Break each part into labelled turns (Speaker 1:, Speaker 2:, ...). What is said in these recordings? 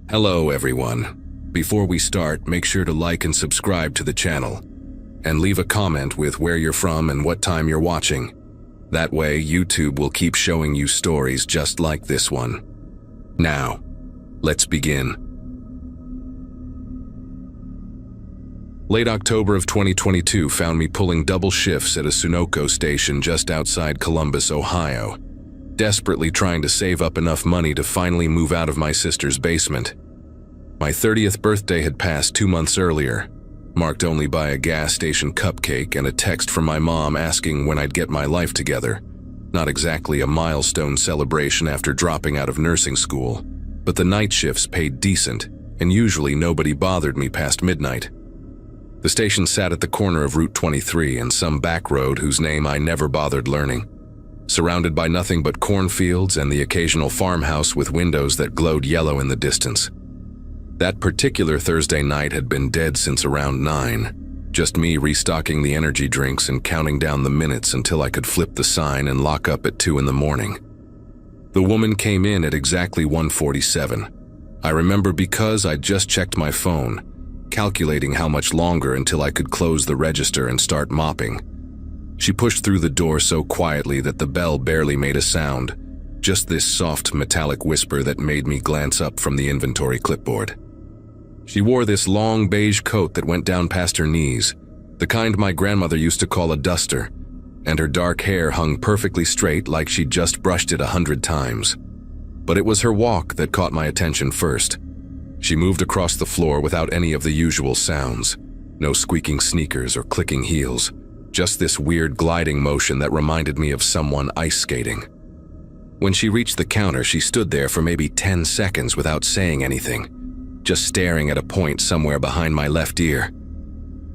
Speaker 1: Hello everyone. Before we start, make sure to like and subscribe to the channel. And leave a comment with where you're from and what time you're watching. That way, YouTube will keep showing you stories just like this one. Now, let's begin. Late October of 2022 found me pulling double shifts at a Sunoco station just outside Columbus, Ohio, desperately trying to save up enough money to finally move out of my sister's basement. My 30th birthday had passed 2 months earlier, marked only by a gas station cupcake and a text from my mom asking when I'd get my life together. Not exactly a milestone celebration after dropping out of nursing school, but the night shifts paid decent, and usually nobody bothered me past midnight. The station sat at the corner of Route 23 and some back road whose name I never bothered learning, surrounded by nothing but cornfields and the occasional farmhouse with windows that glowed yellow in the distance. That particular Thursday night had been dead since around 9, just me restocking the energy drinks and counting down the minutes until I could flip the sign and lock up at 2 in the morning. The woman came in at exactly 1:47. I remember because I'd just checked my phone, calculating how much longer until I could close the register and start mopping. She pushed through the door so quietly that the bell barely made a sound, just this soft metallic whisper that made me glance up from the inventory clipboard. She wore this long beige coat that went down past her knees, the kind my grandmother used to call a duster, and her dark hair hung perfectly straight like she'd just brushed it 100 times. But it was her walk that caught my attention first. She moved across the floor without any of the usual sounds, no squeaking sneakers or clicking heels, just this weird gliding motion that reminded me of someone ice skating. When she reached the counter, she stood there for maybe 10 seconds without saying anything, just staring at a point somewhere behind my left ear.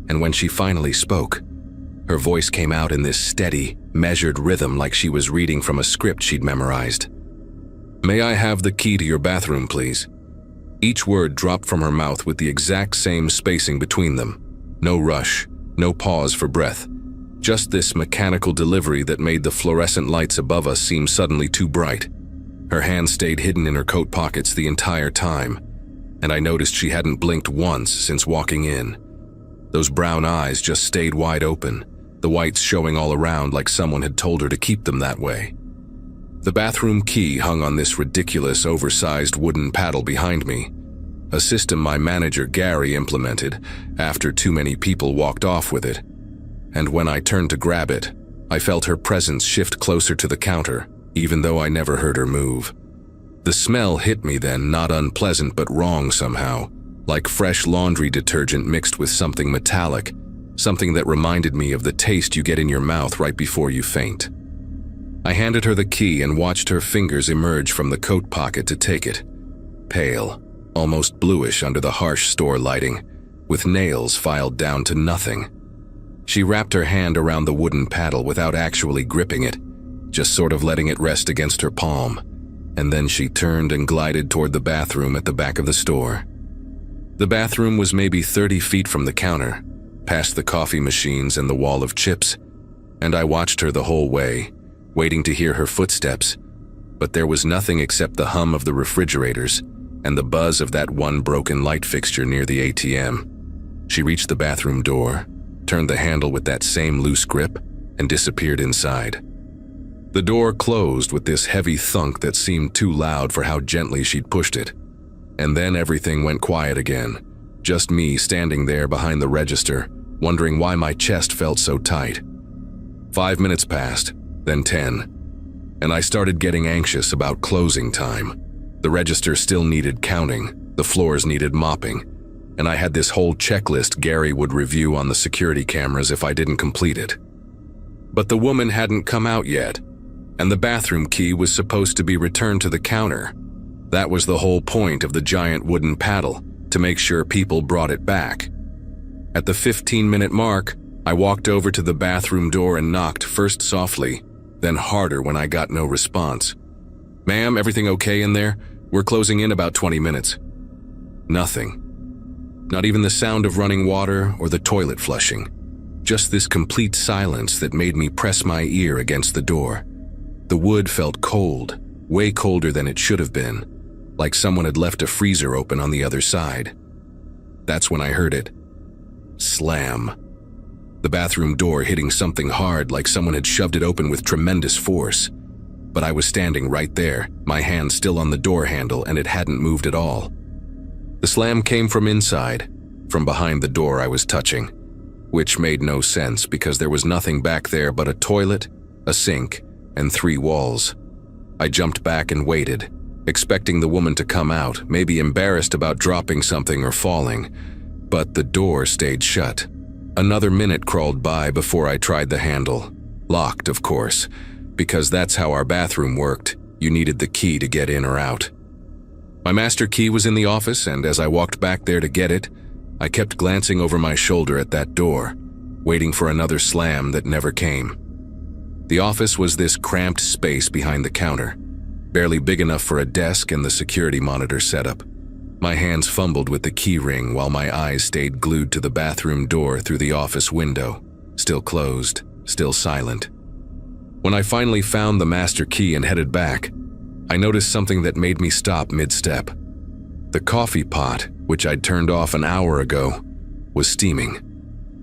Speaker 1: And when she finally spoke, her voice came out in this steady, measured rhythm like she was reading from a script she'd memorized. "May I have the key to your bathroom, please?" Each word dropped from her mouth with the exact same spacing between them. No rush, no pause for breath. Just this mechanical delivery that made the fluorescent lights above us seem suddenly too bright. Her hands stayed hidden in her coat pockets the entire time, and I noticed she hadn't blinked once since walking in. Those brown eyes just stayed wide open, the whites showing all around like someone had told her to keep them that way. The bathroom key hung on this ridiculous, oversized wooden paddle behind me, a system my manager Gary implemented after too many people walked off with it. And when I turned to grab it, I felt her presence shift closer to the counter, even though I never heard her move. The smell hit me then, not unpleasant but wrong somehow, like fresh laundry detergent mixed with something metallic, something that reminded me of the taste you get in your mouth right before you faint. I handed her the key and watched her fingers emerge from the coat pocket to take it. Pale, almost bluish under the harsh store lighting, with nails filed down to nothing. She wrapped her hand around the wooden paddle without actually gripping it, just sort of letting it rest against her palm, and then she turned and glided toward the bathroom at the back of the store. The bathroom was maybe 30 feet from the counter, past the coffee machines and the wall of chips, and I watched her the whole way, waiting to hear her footsteps, but there was nothing except the hum of the refrigerators and the buzz of that one broken light fixture near the ATM. She reached the bathroom door, turned the handle with that same loose grip, and disappeared inside. The door closed with this heavy thunk that seemed too loud for how gently she'd pushed it. And then everything went quiet again, just me standing there behind the register, wondering why my chest felt so tight. 5 minutes passed, then 10, and I started getting anxious about closing time. The register still needed counting, the floors needed mopping, and I had this whole checklist Gary would review on the security cameras if I didn't complete it. But the woman hadn't come out yet, and the bathroom key was supposed to be returned to the counter. That was the whole point of the giant wooden paddle, to make sure people brought it back. At the 15-minute mark, I walked over to the bathroom door and knocked, first softly, then harder when I got no response. "Ma'am, everything okay in there? We're closing in about 20 minutes. Nothing. Not even the sound of running water or the toilet flushing. Just this complete silence that made me press my ear against the door. The wood felt cold, way colder than it should have been, like someone had left a freezer open on the other side. That's when I heard it. Slam. The bathroom door hitting something hard, like someone had shoved it open with tremendous force. But I was standing right there, my hand still on the door handle, and it hadn't moved at all. The slam came from inside, from behind the door I was touching, which made no sense because there was nothing back there but a toilet, a sink, and 3 walls. I jumped back and waited, expecting the woman to come out, maybe embarrassed about dropping something or falling, but the door stayed shut. Another minute crawled by before I tried the handle. Locked, of course, because that's how our bathroom worked. You needed the key to get in or out. My master key was in the office, and as I walked back there to get it, I kept glancing over my shoulder at that door, waiting for another slam that never came. The office was this cramped space behind the counter, barely big enough for a desk and the security monitor setup. My hands fumbled with the key ring while my eyes stayed glued to the bathroom door through the office window, still closed, still silent. When I finally found the master key and headed back, I noticed something that made me stop mid-step. The coffee pot, which I'd turned off an hour ago, was steaming.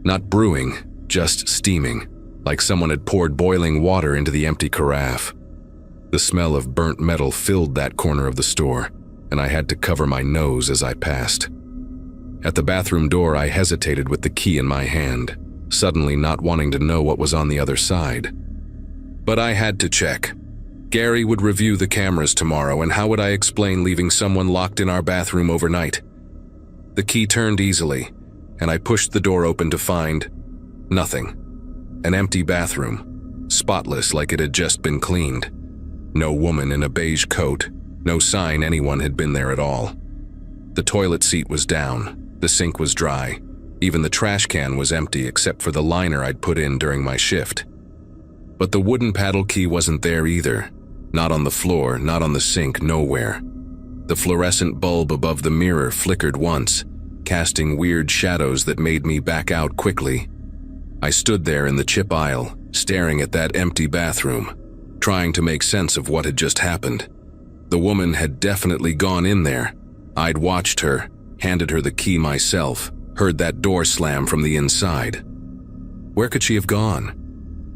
Speaker 1: Not brewing, just steaming, like someone had poured boiling water into the empty carafe. The smell of burnt metal filled that corner of the store, and I had to cover my nose as I passed. At the bathroom door, I hesitated with the key in my hand, suddenly not wanting to know what was on the other side. But I had to check. Gary would review the cameras tomorrow, and how would I explain leaving someone locked in our bathroom overnight? The key turned easily, and I pushed the door open to find nothing. An empty bathroom, spotless like it had just been cleaned. No woman in a beige coat, no sign anyone had been there at all. The toilet seat was down, the sink was dry, even the trash can was empty except for the liner I'd put in during my shift. But the wooden paddle key wasn't there either. Not on the floor, not on the sink, nowhere. The fluorescent bulb above the mirror flickered once, casting weird shadows that made me back out quickly. I stood there in the chip aisle, staring at that empty bathroom, trying to make sense of what had just happened. The woman had definitely gone in there. I'd watched her, handed her the key myself, heard that door slam from the inside. Where could she have gone?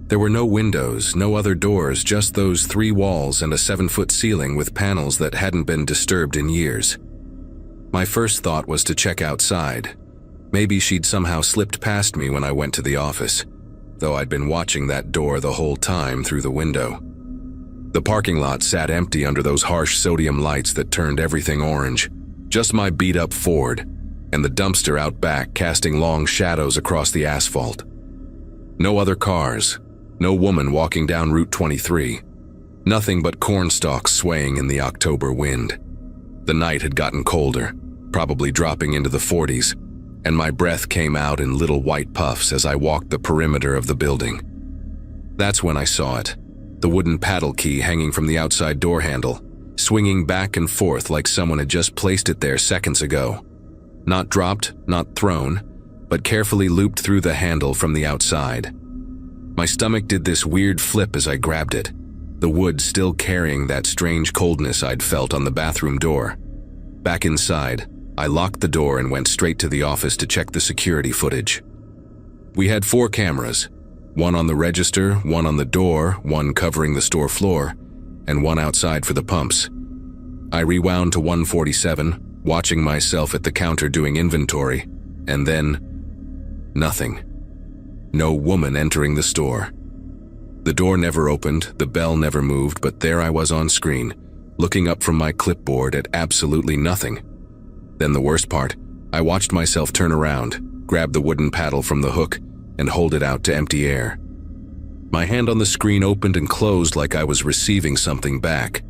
Speaker 1: There were no windows, no other doors, just those 3 walls and a 7-foot ceiling with panels that hadn't been disturbed in years. My first thought was to check outside. Maybe she'd somehow slipped past me when I went to the office, though I'd been watching that door the whole time through the window. The parking lot sat empty under those harsh sodium lights that turned everything orange. Just my beat-up Ford, and the dumpster out back casting long shadows across the asphalt. No other cars. No woman walking down Route 23. Nothing but corn stalks swaying in the October wind. The night had gotten colder, probably dropping into the 40s, and my breath came out in little white puffs as I walked the perimeter of the building. That's when I saw it, the wooden paddle key hanging from the outside door handle, swinging back and forth like someone had just placed it there seconds ago. Not dropped, not thrown, but carefully looped through the handle from the outside. My stomach did this weird flip as I grabbed it, the wood still carrying that strange coldness I'd felt on the bathroom door. Back inside, I locked the door and went straight to the office to check the security footage. We had 4 cameras, one on the register, one on the door, one covering the store floor, and one outside for the pumps. I rewound to 147, watching myself at the counter doing inventory, and then nothing. No woman entering the store. The door never opened, the bell never moved, but there I was on screen, looking up from my clipboard at absolutely nothing. Then the worst part, I watched myself turn around, grab the wooden paddle from the hook, and hold it out to empty air. My hand on the screen opened and closed like I was receiving something back,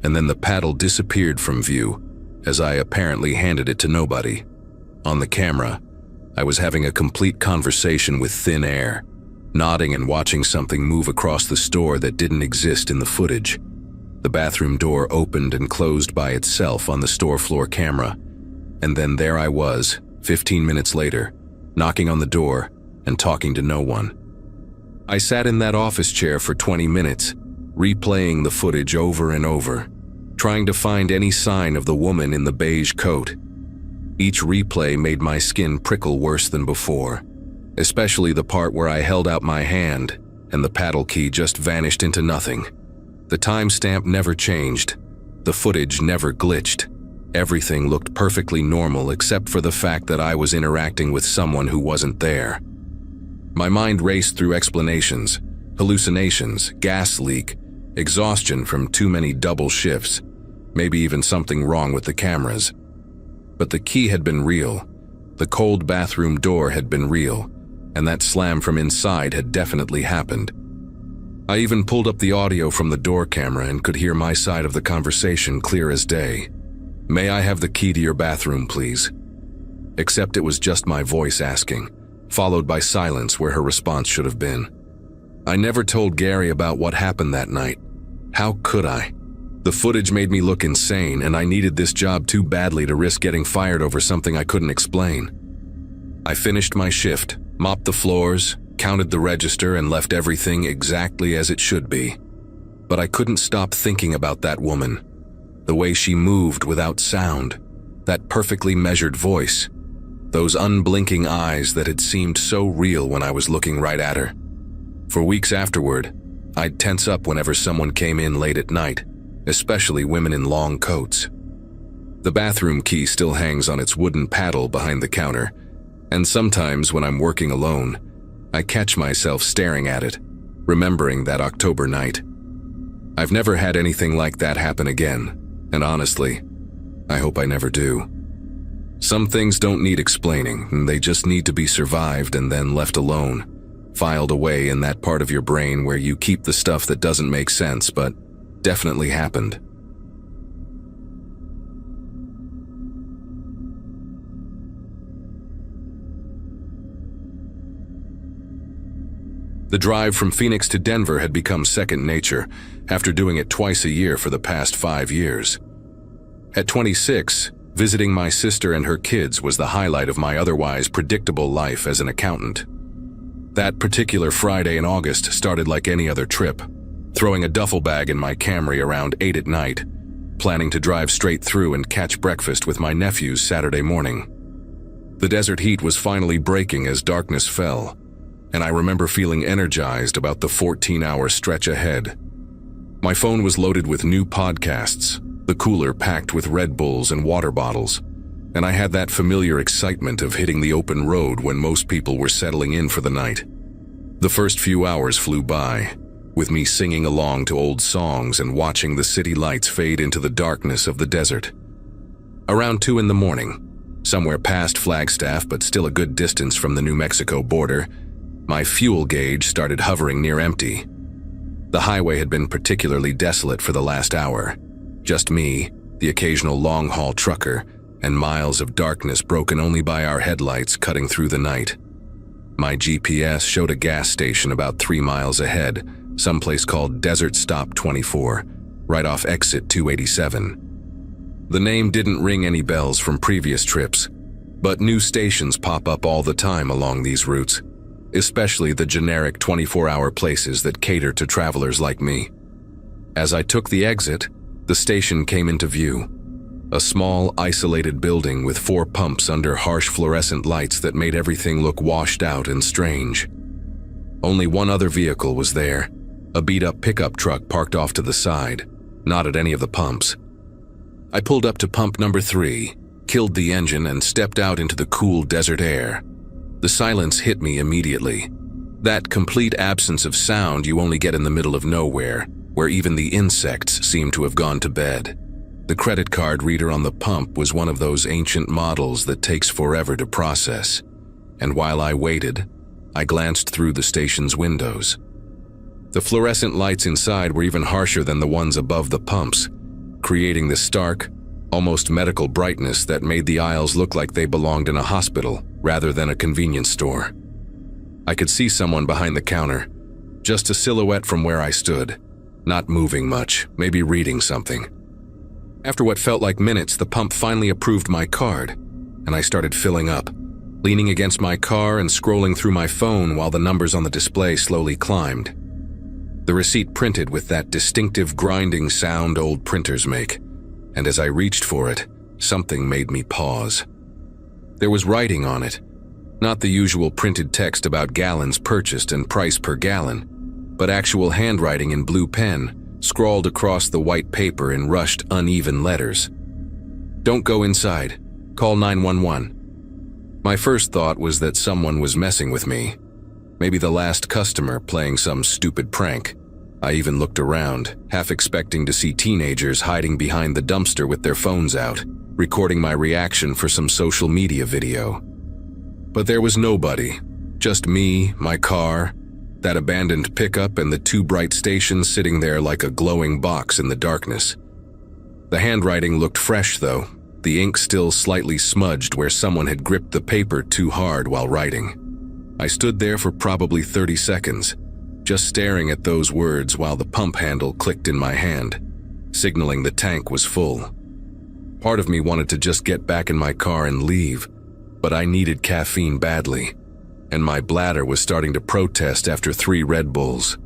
Speaker 1: and then the paddle disappeared from view, as I apparently handed it to nobody. On the camera, I was having a complete conversation with thin air, nodding and watching something move across the store that didn't exist in the footage. The bathroom door opened and closed by itself on the store floor camera, and then there I was, 15 minutes later, knocking on the door and talking to no one. I sat in that office chair for 20 minutes, replaying the footage over and over. trying to find any sign of the woman in the beige coat. Each replay made my skin prickle worse than before, especially the part where I held out my hand and the paddle key just vanished into nothing. The timestamp never changed. The footage never glitched. Everything looked perfectly normal except for the fact that I was interacting with someone who wasn't there. My mind raced through explanations, hallucinations, gas leak, exhaustion from too many double shifts, maybe even something wrong with the cameras. But the key had been real, the cold bathroom door had been real, and that slam from inside had definitely happened. I even pulled up the audio from the door camera and could hear my side of the conversation clear as day. "May I have the key to your bathroom, please?" Except it was just my voice asking, followed by silence where her response should have been. I never told Gary about what happened that night. How could I? The footage made me look insane, and I needed this job too badly to risk getting fired over something I couldn't explain. I finished my shift, mopped the floors, counted the register, and left everything exactly as it should be. But I couldn't stop thinking about that woman. The way she moved without sound, that perfectly measured voice, those unblinking eyes that had seemed so real when I was looking right at her. For weeks afterward, I'd tense up whenever someone came in late at night, especially women in long coats. The bathroom key still hangs on its wooden paddle behind the counter, and sometimes when I'm working alone, I catch myself staring at it, remembering that October night. I've never had anything like that happen again, and honestly, I hope I never do. Some things don't need explaining, and they just need to be survived and then left alone, filed away in that part of your brain where you keep the stuff that doesn't make sense but definitely happened. The drive from Phoenix to Denver had become second nature after doing it twice a year for the past 5 years. At 26, visiting my sister and her kids was the highlight of my otherwise predictable life as an accountant. That particular Friday in August started like any other trip, throwing a duffel bag in my Camry around 8 at night, planning to drive straight through and catch breakfast with my nephews Saturday morning. The desert heat was finally breaking as darkness fell, and I remember feeling energized about the 14-hour stretch ahead. My phone was loaded with new podcasts, the cooler packed with Red Bulls and water bottles, and I had that familiar excitement of hitting the open road when most people were settling in for the night. The first few hours flew by, with me singing along to old songs and watching the city lights fade into the darkness of the desert. Around 2 in the morning, somewhere past Flagstaff but still a good distance from the New Mexico border, my fuel gauge started hovering near empty. The highway had been particularly desolate for the last hour. Just me, the occasional long-haul trucker, and miles of darkness broken only by our headlights cutting through the night. My GPS showed a gas station about 3 miles ahead, someplace called Desert Stop 24, right off exit 287. The name didn't ring any bells from previous trips, but new stations pop up all the time along these routes, especially the generic 24-hour places that cater to travelers like me. As I took the exit, the station came into view. A small, isolated building with 4 pumps under harsh fluorescent lights that made everything look washed out and strange. Only one other vehicle was there, a beat-up pickup truck parked off to the side, not at any of the pumps. I pulled up to pump number 3, killed the engine, and stepped out into the cool desert air. The silence hit me immediately. That complete absence of sound you only get in the middle of nowhere, where even the insects seem to have gone to bed. The credit card reader on the pump was one of those ancient models that takes forever to process, and while I waited, I glanced through the station's windows. The fluorescent lights inside were even harsher than the ones above the pumps, creating this stark, almost medical brightness that made the aisles look like they belonged in a hospital rather than a convenience store. I could see someone behind the counter, just a silhouette from where I stood, not moving much, maybe reading something. After what felt like minutes, the pump finally approved my card, and I started filling up, leaning against my car and scrolling through my phone while the numbers on the display slowly climbed. The receipt printed with that distinctive grinding sound old printers make, and as I reached for it, something made me pause. There was writing on it, not the usual printed text about gallons purchased and price per gallon, but actual handwriting in blue pen, scrawled across the white paper in rushed, uneven letters. "Don't go inside. Call 911. My first thought was that someone was messing with me. Maybe the last customer playing some stupid prank. I even looked around, half expecting to see teenagers hiding behind the dumpster with their phones out, recording my reaction for some social media video. But there was nobody, just me, my car, that abandoned pickup, and the two bright stations sitting there like a glowing box in the darkness. The handwriting looked fresh though, the ink still slightly smudged where someone had gripped the paper too hard while writing. I stood there for probably 30 seconds, just staring at those words while the pump handle clicked in my hand, signaling the tank was full. Part of me wanted to just get back in my car and leave, but I needed caffeine badly, and my bladder was starting to protest after 3 Red Bulls.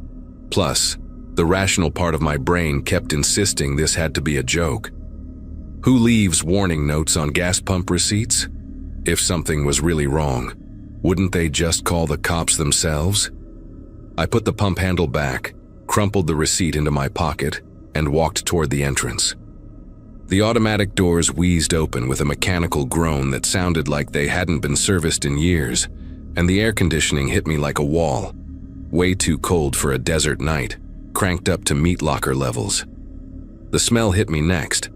Speaker 1: Plus, the rational part of my brain kept insisting this had to be a joke. Who leaves warning notes on gas pump receipts? If something was really wrong, wouldn't they just call the cops themselves? I put the pump handle back, crumpled the receipt into my pocket, and walked toward the entrance. The automatic doors wheezed open with a mechanical groan that sounded like they hadn't been serviced in years, and the air conditioning hit me like a wall. Way too cold for a desert night, cranked up to meat locker levels. The smell hit me next.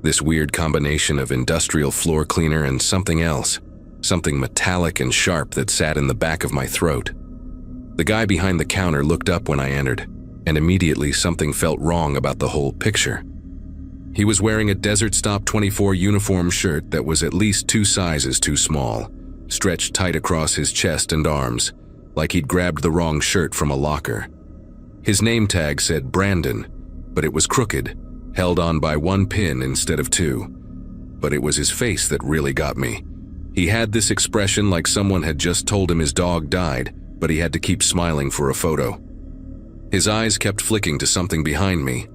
Speaker 1: This weird combination of industrial floor cleaner and something else, something metallic and sharp that sat in the back of my throat. The guy behind the counter looked up when I entered, and immediately something felt wrong about the whole picture. He was wearing a Desert Stop 24 uniform shirt that was at least 2 sizes too small, stretched tight across his chest and arms, like he'd grabbed the wrong shirt from a locker. His name tag said Brandon, but it was crooked, held on by 1 pin instead of 2. But it was his face that really got me. He had this expression like someone had just told him his dog died, but he had to keep smiling for a photo. His eyes kept flicking to something behind me,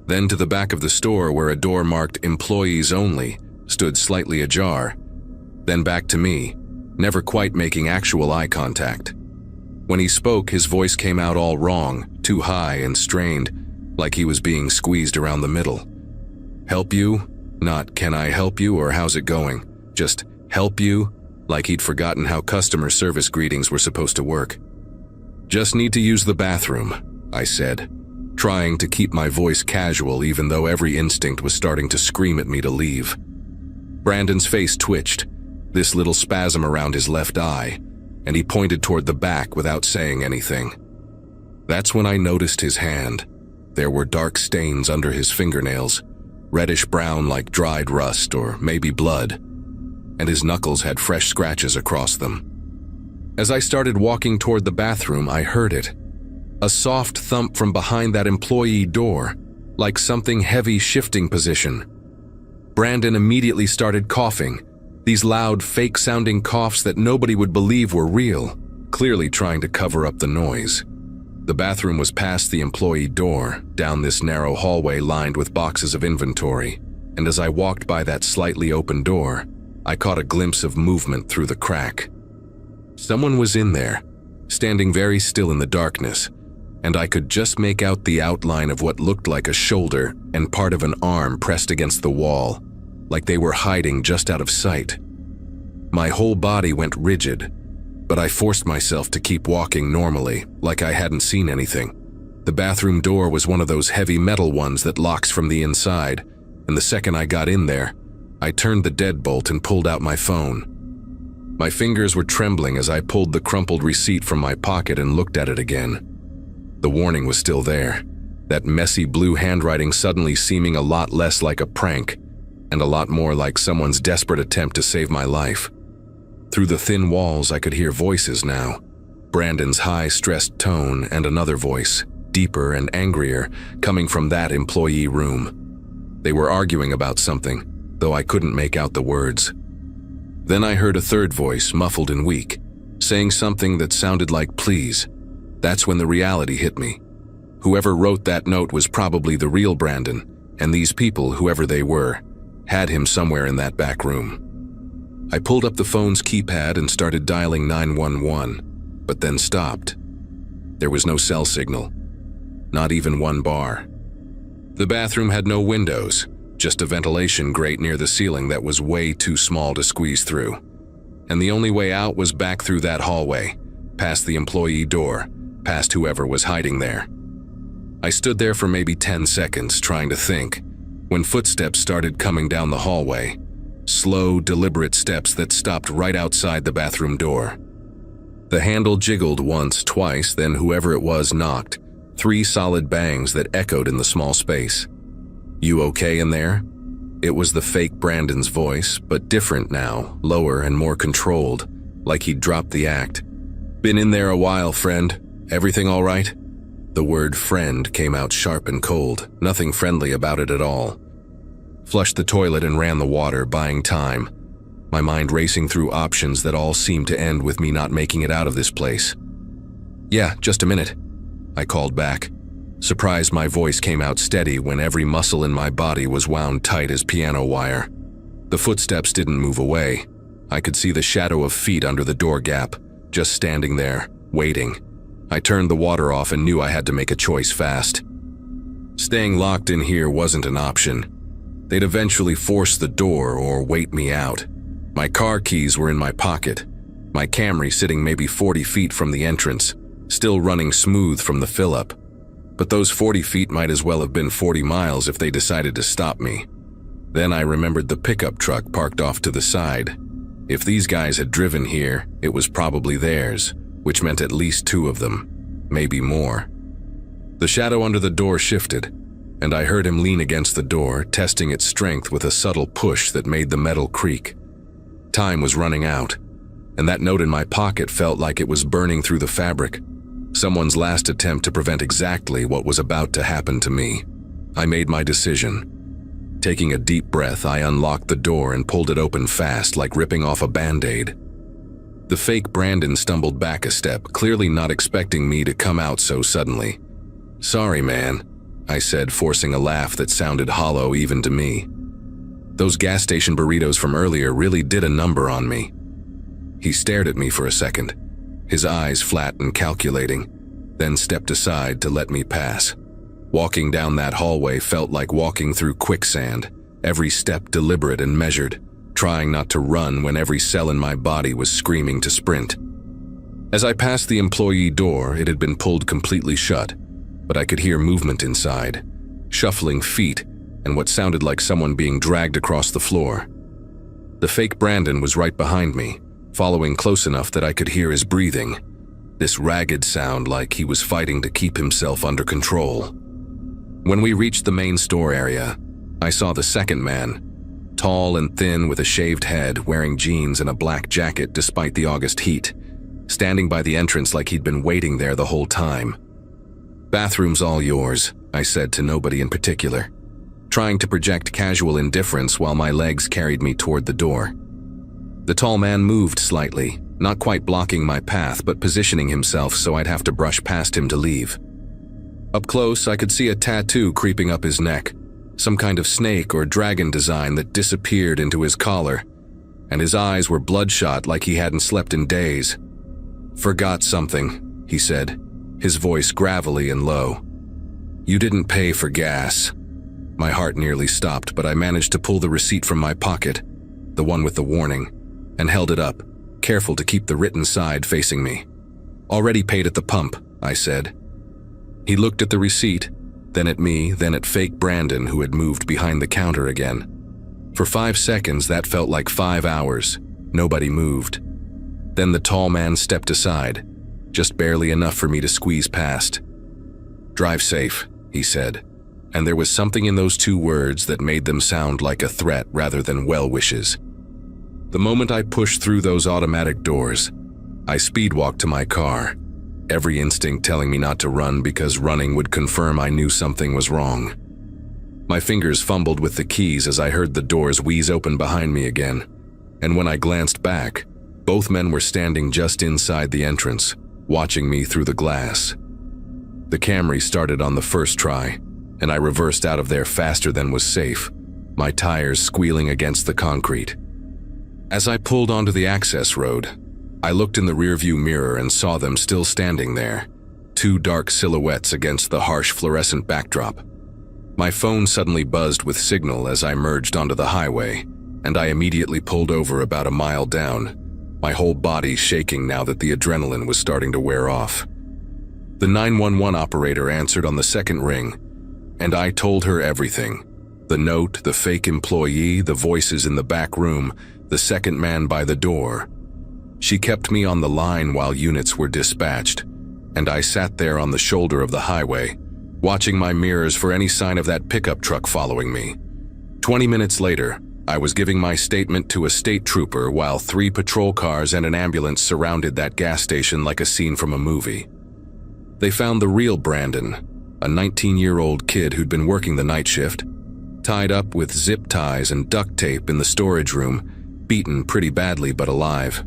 Speaker 1: then to the back of the store where a door marked "Employees Only" stood slightly ajar, then back to me, never quite making actual eye contact. When he spoke, his voice came out all wrong, too high and strained, like he was being squeezed around the middle. "Help you?" Not "can I help you" or "how's it going?" Just "help you?" Like he'd forgotten how customer service greetings were supposed to work. "Just need to use the bathroom," I said, trying to keep my voice casual even though every instinct was starting to scream at me to leave. Brandon's face twitched, this little spasm around his left eye, and he pointed toward the back without saying anything. That's when I noticed his hand. There were dark stains under his fingernails, reddish-brown like dried rust or maybe blood, and his knuckles had fresh scratches across them. As I started walking toward the bathroom, I heard it. A soft thump from behind that employee door, like something heavy shifting position. Brandon immediately started coughing, these loud, fake-sounding coughs that nobody would believe were real, clearly trying to cover up the noise. The bathroom was past the employee door, down this narrow hallway lined with boxes of inventory, and as I walked by that slightly open door, I caught a glimpse of movement through the crack. Someone was in there, standing very still in the darkness, and I could just make out the outline of what looked like a shoulder and part of an arm pressed against the wall, like they were hiding just out of sight. My whole body went rigid, but I forced myself to keep walking normally, like I hadn't seen anything. The bathroom door was one of those heavy metal ones that locks from the inside, and the second I got in there, I turned the deadbolt and pulled out my phone. My fingers were trembling as I pulled the crumpled receipt from my pocket and looked at it again. The warning was still there, that messy blue handwriting suddenly seeming a lot less like a prank and a lot more like someone's desperate attempt to save my life. Through the thin walls, I could hear voices now. Brandon's high, stressed tone and another voice, deeper and angrier, coming from that employee room. They were arguing about something, though I couldn't make out the words. Then I heard a third voice, muffled and weak, saying something that sounded like "please." That's when the reality hit me. Whoever wrote that note was probably the real Brandon, and these people, whoever they were, had him somewhere in that back room. I pulled up the phone's keypad and started dialing 911, but then stopped. There was no cell signal, not even one bar. The bathroom had no windows, just a ventilation grate near the ceiling that was way too small to squeeze through. And the only way out was back through that hallway, past the employee door, past whoever was hiding there. I stood there for maybe 10 seconds trying to think, when footsteps started coming down the hallway. Slow, deliberate steps that stopped right outside the bathroom door. The handle jiggled once, twice, then whoever it was knocked. 3 solid bangs that echoed in the small space. "You okay in there?" It was the fake Brandon's voice, but different now, lower and more controlled, like he'd dropped the act. "Been in there a while, friend. Everything all right?" The word friend came out sharp and cold, nothing friendly about it at all. Flushed the toilet and ran the water, buying time, my mind racing through options that all seemed to end with me not making it out of this place. "Yeah, just a minute," I called back. Surprised my voice came out steady when every muscle in my body was wound tight as piano wire. The footsteps didn't move away. I could see the shadow of feet under the door gap, just standing there, waiting. I turned the water off and knew I had to make a choice fast. Staying locked in here wasn't an option. They'd eventually force the door or wait me out. My car keys were in my pocket, my Camry sitting maybe 40 feet from the entrance, still running smooth from the fill-up. But those 40 feet might as well have been 40 miles if they decided to stop me. Then I remembered the pickup truck parked off to the side. If these guys had driven here, it was probably theirs, which meant at least 2 of them, maybe more. The shadow under the door shifted, and I heard him lean against the door, testing its strength with a subtle push that made the metal creak. Time was running out, and that note in my pocket felt like it was burning through the fabric. Someone's last attempt to prevent exactly what was about to happen to me. I made my decision. Taking a deep breath, I unlocked the door and pulled it open fast, like ripping off a Band-Aid. The fake Brandon stumbled back a step, clearly not expecting me to come out so suddenly. "Sorry, man," I said, forcing a laugh that sounded hollow even to me. Those gas station burritos from earlier really did a number on me. He stared at me for a second, his eyes flat and calculating, then stepped aside to let me pass. Walking down that hallway felt like walking through quicksand, every step deliberate and measured, trying not to run when every cell in my body was screaming to sprint. As I passed the employee door, it had been pulled completely shut, but I could hear movement inside, shuffling feet, and what sounded like someone being dragged across the floor. The fake Brandon was right behind me, following close enough that I could hear his breathing, this ragged sound like he was fighting to keep himself under control. When we reached the main store area, I saw the second man, tall and thin with a shaved head, wearing jeans and a black jacket despite the August heat, standing by the entrance like he'd been waiting there the whole time. "Bathroom's all yours," I said to nobody in particular, trying to project casual indifference while my legs carried me toward the door. The tall man moved slightly, not quite blocking my path but positioning himself so I'd have to brush past him to leave. Up close, I could see a tattoo creeping up his neck, some kind of snake or dragon design that disappeared into his collar, and his eyes were bloodshot like he hadn't slept in days. "Forgot something," he said, his voice gravelly and low. "You didn't pay for gas." My heart nearly stopped, but I managed to pull the receipt from my pocket, the one with the warning, and held it up, careful to keep the written side facing me. "Already paid at the pump," I said. He looked at the receipt, then at me, then at fake Brandon, who had moved behind the counter again. For 5 seconds, that felt like 5 hours. Nobody moved. Then the tall man stepped aside, just barely enough for me to squeeze past. "Drive safe," he said, and there was something in those 2 words that made them sound like a threat rather than well wishes. The moment I pushed through those automatic doors, I speed-walked to my car, every instinct telling me not to run because running would confirm I knew something was wrong. My fingers fumbled with the keys as I heard the doors wheeze open behind me again, and when I glanced back, both men were standing just inside the entrance, watching me through the glass. The Camry started on the first try, and I reversed out of there faster than was safe, my tires squealing against the concrete. As I pulled onto the access road, I looked in the rearview mirror and saw them still standing there, two dark silhouettes against the harsh fluorescent backdrop. My phone suddenly buzzed with signal as I merged onto the highway, and I immediately pulled over about a mile down, my whole body shaking now that the adrenaline was starting to wear off. The 911 operator answered on the second ring, and I told her everything. The note, the fake employee, the voices in the back room, the second man by the door. She kept me on the line while units were dispatched, and I sat there on the shoulder of the highway, watching my mirrors for any sign of that pickup truck following me. 20 minutes later, I was giving my statement to a state trooper while 3 patrol cars and an ambulance surrounded that gas station like a scene from a movie. They found the real Brandon, a 19-year-old kid who'd been working the night shift, tied up with zip ties and duct tape in the storage room, beaten pretty badly but alive.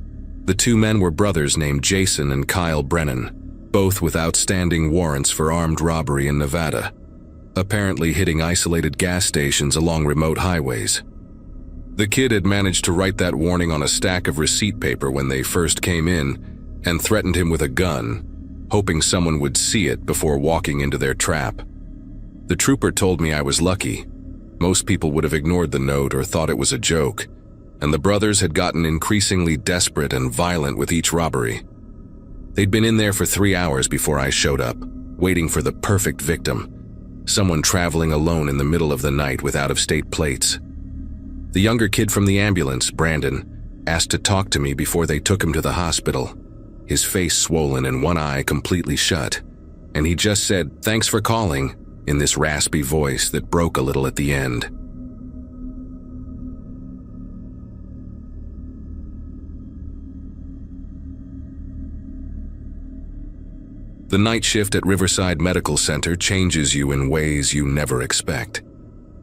Speaker 1: The 2 men were brothers named Jason and Kyle Brennan, both with outstanding warrants for armed robbery in Nevada, apparently hitting isolated gas stations along remote highways. The kid had managed to write that warning on a stack of receipt paper when they first came in and threatened him with a gun, hoping someone would see it before walking into their trap. The trooper told me I was lucky. Most people would have ignored the note or thought it was a joke, and the brothers had gotten increasingly desperate and violent with each robbery. They'd been in there for 3 hours before I showed up, waiting for the perfect victim, someone traveling alone in the middle of the night with out-of-state plates. The younger kid from the ambulance, Brandon, asked to talk to me before they took him to the hospital, his face swollen and one eye completely shut, and he just said, "Thanks for calling," in this raspy voice that broke a little at the end. The night shift at Riverside Medical Center changes you in ways you never expect.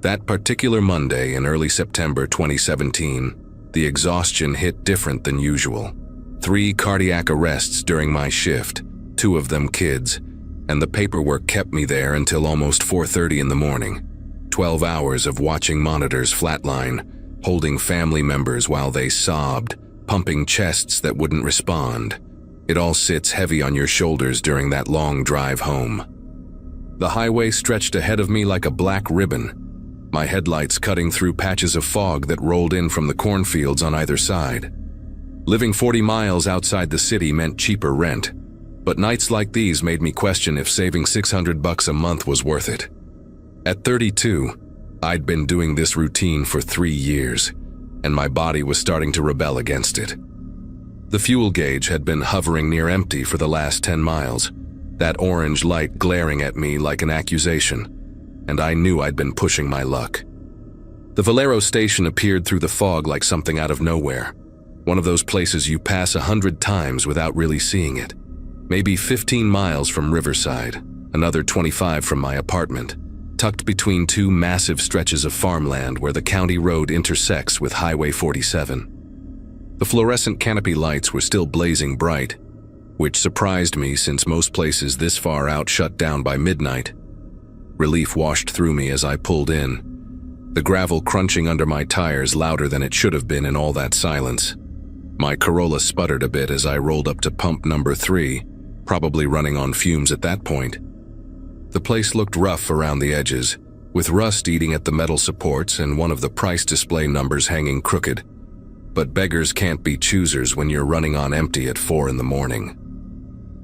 Speaker 1: That particular Monday in early September 2017, the exhaustion hit different than usual. 3 cardiac arrests during my shift, 2 of them kids, and the paperwork kept me there until almost 4:30 in the morning. 12 hours of watching monitors flatline, holding family members while they sobbed, pumping chests that wouldn't respond. It all sits heavy on your shoulders during that long drive home. The highway stretched ahead of me like a black ribbon, my headlights cutting through patches of fog that rolled in from the cornfields on either side. Living 40 miles outside the city meant cheaper rent, but nights like these made me question if saving $600 a month was worth it. At 32, I'd been doing this routine for 3 years, and my body was starting to rebel against it. The fuel gauge had been hovering near empty for the last 10 miles, that orange light glaring at me like an accusation, and I knew I'd been pushing my luck. The Valero station appeared through the fog like something out of nowhere, one of those places you pass 100 times without really seeing it. Maybe 15 miles from Riverside, another 25 from my apartment, tucked between 2 massive stretches of farmland where the county road intersects with Highway 47. The fluorescent canopy lights were still blazing bright, which surprised me since most places this far out shut down by midnight. Relief washed through me as I pulled in, the gravel crunching under my tires louder than it should have been in all that silence. My Corolla sputtered a bit as I rolled up to pump number 3, probably running on fumes at that point. The place looked rough around the edges, with rust eating at the metal supports and one of the price display numbers hanging crooked. But beggars can't be choosers when you're running on empty at 4 in the morning.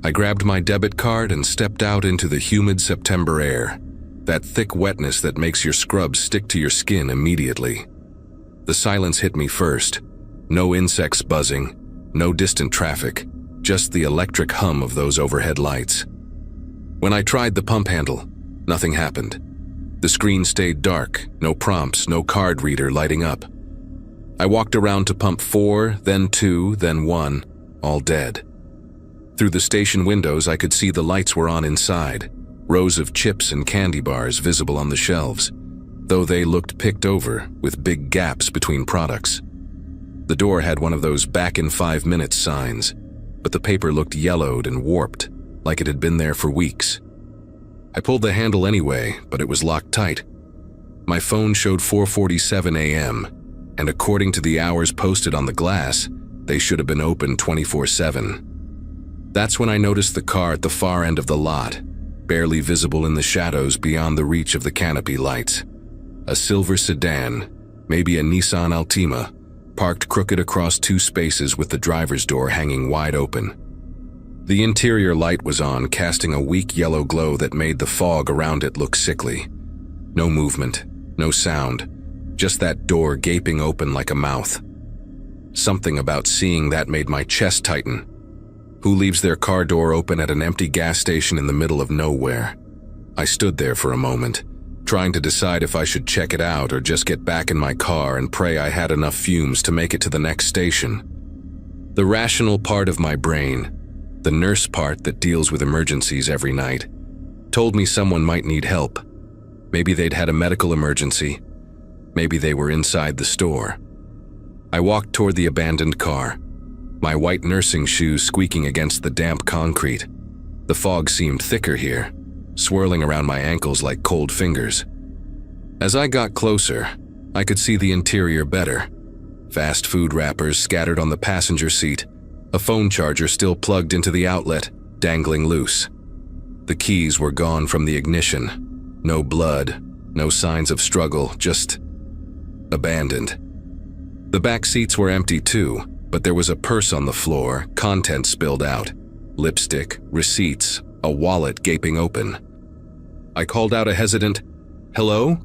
Speaker 1: I grabbed my debit card and stepped out into the humid September air, that thick wetness that makes your scrubs stick to your skin immediately. The silence hit me first. No insects buzzing, no distant traffic, just the electric hum of those overhead lights. When I tried the pump handle, nothing happened. The screen stayed dark, no prompts, no card reader lighting up. I walked around to pump 4, then 2, then 1, all dead. Through the station windows, I could see the lights were on inside, rows of chips and candy bars visible on the shelves, though they looked picked over with big gaps between products. The door had one of those back in 5 minutes signs, but the paper looked yellowed and warped, like it had been there for weeks. I pulled the handle anyway, but it was locked tight. My phone showed 4:47 a.m., and according to the hours posted on the glass, they should have been open 24/7. That's when I noticed the car at the far end of the lot, barely visible in the shadows beyond the reach of the canopy lights. A silver sedan, maybe a Nissan Altima, parked crooked across two spaces with the driver's door hanging wide open. The interior light was on, casting a weak yellow glow that made the fog around it look sickly. No movement, no sound, just that door gaping open like a mouth. Something about seeing that made my chest tighten. Who leaves their car door open at an empty gas station in the middle of nowhere? I stood there for a moment, trying to decide if I should check it out or just get back in my car and pray I had enough fumes to make it to the next station. The rational part of my brain, the nurse part that deals with emergencies every night, told me someone might need help. Maybe they'd had a medical emergency. Maybe they were inside the store. I walked toward the abandoned car, my white nursing shoes squeaking against the damp concrete. The fog seemed thicker here, swirling around my ankles like cold fingers. As I got closer, I could see the interior better. Fast food wrappers scattered on the passenger seat, a phone charger still plugged into the outlet, dangling loose. The keys were gone from the ignition. No blood, no signs of struggle, just abandoned. The back seats were empty too, but there was a purse on the floor, contents spilled out. Lipstick, receipts, a wallet gaping open. I called out a hesitant, "Hello?"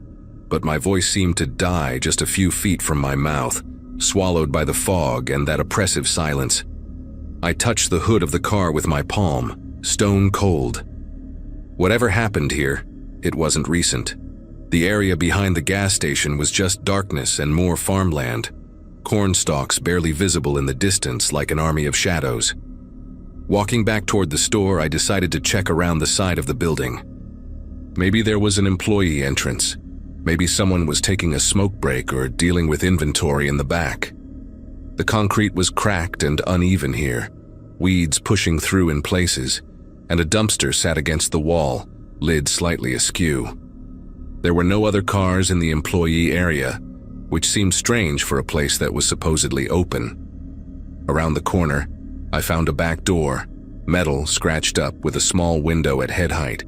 Speaker 1: But my voice seemed to die just a few feet from my mouth, swallowed by the fog and that oppressive silence. I touched the hood of the car with my palm, stone cold. Whatever happened here, it wasn't recent. The area behind the gas station was just darkness and more farmland, corn stalks barely visible in the distance like an army of shadows. Walking back toward the store, I decided to check around the side of the building. Maybe there was an employee entrance. Maybe someone was taking a smoke break or dealing with inventory in the back. The concrete was cracked and uneven here, weeds pushing through in places, and a dumpster sat against the wall, lid slightly askew. There were no other cars in the employee area, which seemed strange for a place that was supposedly open. Around the corner, I found a back door, metal scratched up with a small window at head height.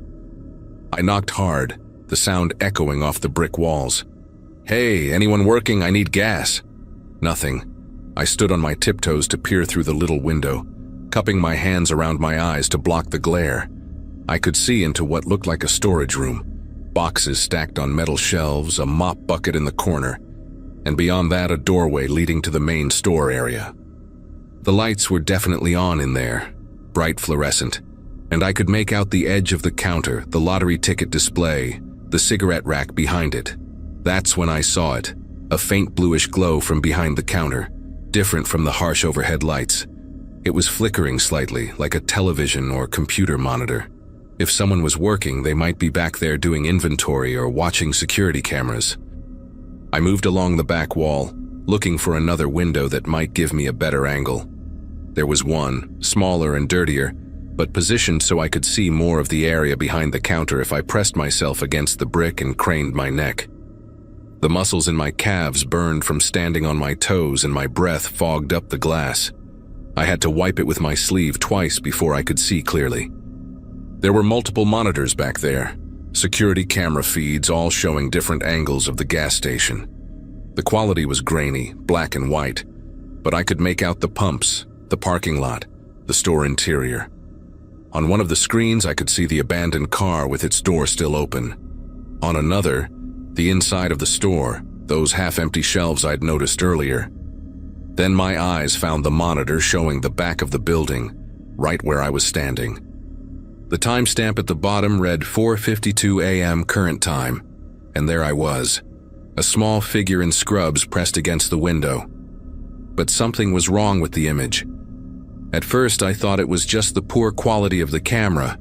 Speaker 1: I knocked hard, the sound echoing off the brick walls. "Hey, anyone working? I need gas." Nothing. I stood on my tiptoes to peer through the little window, cupping my hands around my eyes to block the glare. I could see into what looked like a storage room, boxes stacked on metal shelves, a mop bucket in the corner, and beyond that a doorway leading to the main store area. The lights were definitely on in there, bright fluorescent, and I could make out the edge of the counter, the lottery ticket display, the cigarette rack behind it. That's when I saw it, a faint bluish glow from behind the counter, different from the harsh overhead lights. It was flickering slightly, like a television or computer monitor. If someone was working, they might be back there doing inventory or watching security cameras. I moved along the back wall, looking for another window that might give me a better angle. There was one, smaller and dirtier, but positioned so I could see more of the area behind the counter if I pressed myself against the brick and craned my neck. The muscles in my calves burned from standing on my toes and my breath fogged up the glass. I had to wipe it with my sleeve twice before I could see clearly. There were multiple monitors back there, security camera feeds all showing different angles of the gas station. The quality was grainy, black and white, but I could make out the pumps, the parking lot, the store interior. On one of the screens, I could see the abandoned car with its door still open. On another, the inside of the store, those half-empty shelves I'd noticed earlier. Then my eyes found the monitor showing the back of the building, right where I was standing. The timestamp at the bottom read 4:52 a.m. current time, and there I was, a small figure in scrubs pressed against the window. But something was wrong with the image. At first, I thought it was just the poor quality of the camera,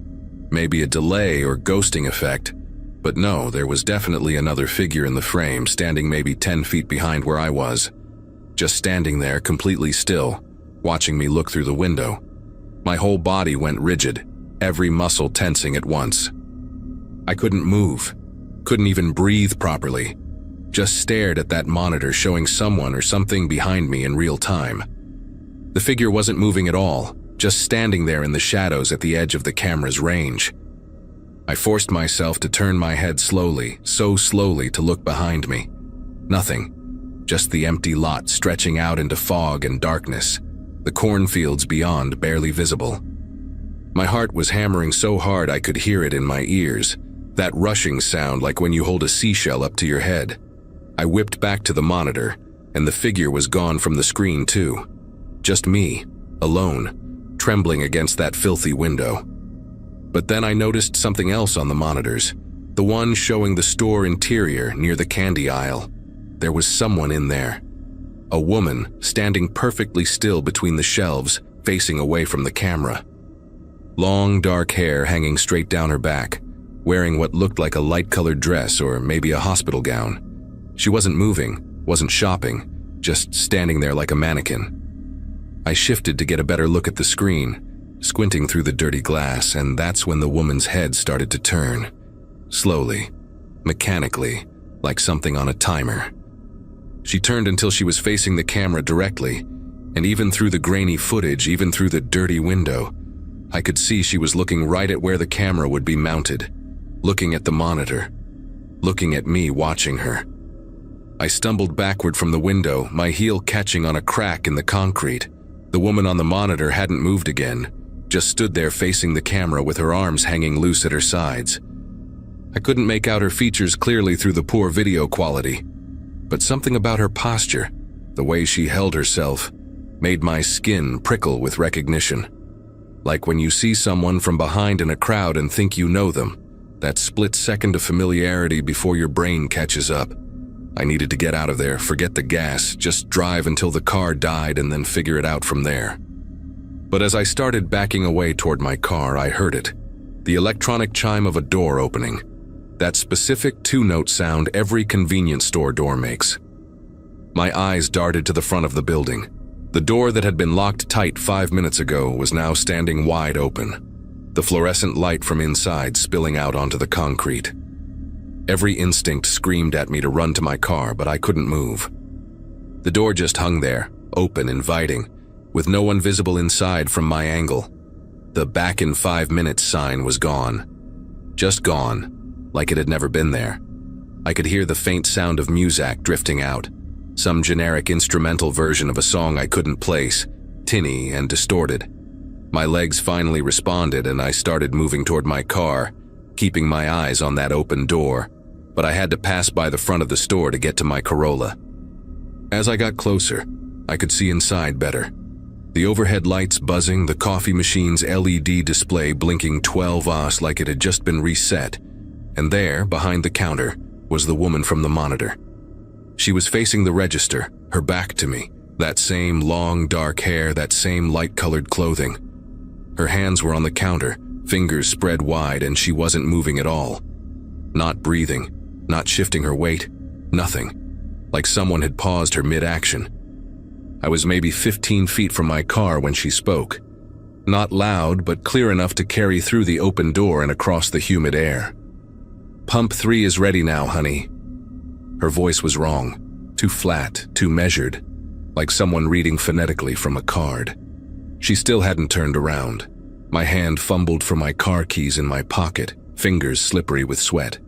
Speaker 1: maybe a delay or ghosting effect. But no, there was definitely another figure in the frame, standing maybe 10 feet behind where I was. Just standing there, completely still, watching me look through the window. My whole body went rigid, every muscle tensing at once. I couldn't move, couldn't even breathe properly. Just stared at that monitor showing someone or something behind me in real time. The figure wasn't moving at all, just standing there in the shadows at the edge of the camera's range. I forced myself to turn my head slowly, so slowly to look behind me. Nothing, just the empty lot stretching out into fog and darkness, the cornfields beyond barely visible. My heart was hammering so hard I could hear it in my ears, that rushing sound like when you hold a seashell up to your head. I whipped back to the monitor, and the figure was gone from the screen too. Just me, alone, trembling against that filthy window. But then I noticed something else on the monitors, the one showing the store interior near the candy aisle. There was someone in there. A woman standing perfectly still between the shelves, facing away from the camera. Long dark hair hanging straight down her back, wearing what looked like a light-colored dress or maybe a hospital gown. She wasn't moving, wasn't shopping, just standing there like a mannequin. I shifted to get a better look at the screen, squinting through the dirty glass, and that's when the woman's head started to turn. Slowly, mechanically, like something on a timer. She turned until she was facing the camera directly, and even through the grainy footage, even through the dirty window, I could see she was looking right at where the camera would be mounted, looking at the monitor, looking at me watching her. I stumbled backward from the window, my heel catching on a crack in the concrete. The woman on the monitor hadn't moved again, just stood there facing the camera with her arms hanging loose at her sides. I couldn't make out her features clearly through the poor video quality, but something about her posture, the way she held herself, made my skin prickle with recognition. Like when you see someone from behind in a crowd and think you know them, that split second of familiarity before your brain catches up. I needed to get out of there, forget the gas, just drive until the car died and then figure it out from there. But as I started backing away toward my car, I heard it. The electronic chime of a door opening. That specific two-note sound every convenience store door makes. My eyes darted to the front of the building. The door that had been locked tight 5 minutes ago was now standing wide open, the fluorescent light from inside spilling out onto the concrete. Every instinct screamed at me to run to my car, but I couldn't move. The door just hung there, open, inviting, with no one visible inside from my angle. The "back in 5 minutes" sign was gone. Just gone, like it had never been there. I could hear the faint sound of music drifting out, some generic instrumental version of a song I couldn't place, tinny and distorted. My legs finally responded and I started moving toward my car, keeping my eyes on that open door, but I had to pass by the front of the store to get to my Corolla. As I got closer, I could see inside better. The overhead lights buzzing, the coffee machine's LED display blinking 12 hours like it had just been reset, and there, behind the counter, was the woman from the monitor. She was facing the register, her back to me, that same long dark hair, that same light-colored clothing. Her hands were on the counter, fingers spread wide, and she wasn't moving at all. Not breathing, not shifting her weight, nothing. Like someone had paused her mid-action. I was maybe 15 feet from my car when she spoke. Not loud, but clear enough to carry through the open door and across the humid air. "Pump 3 is ready now, honey." Her voice was wrong, too flat, too measured, like someone reading phonetically from a card. She still hadn't turned around. My hand fumbled for my car keys in my pocket, fingers slippery with sweat.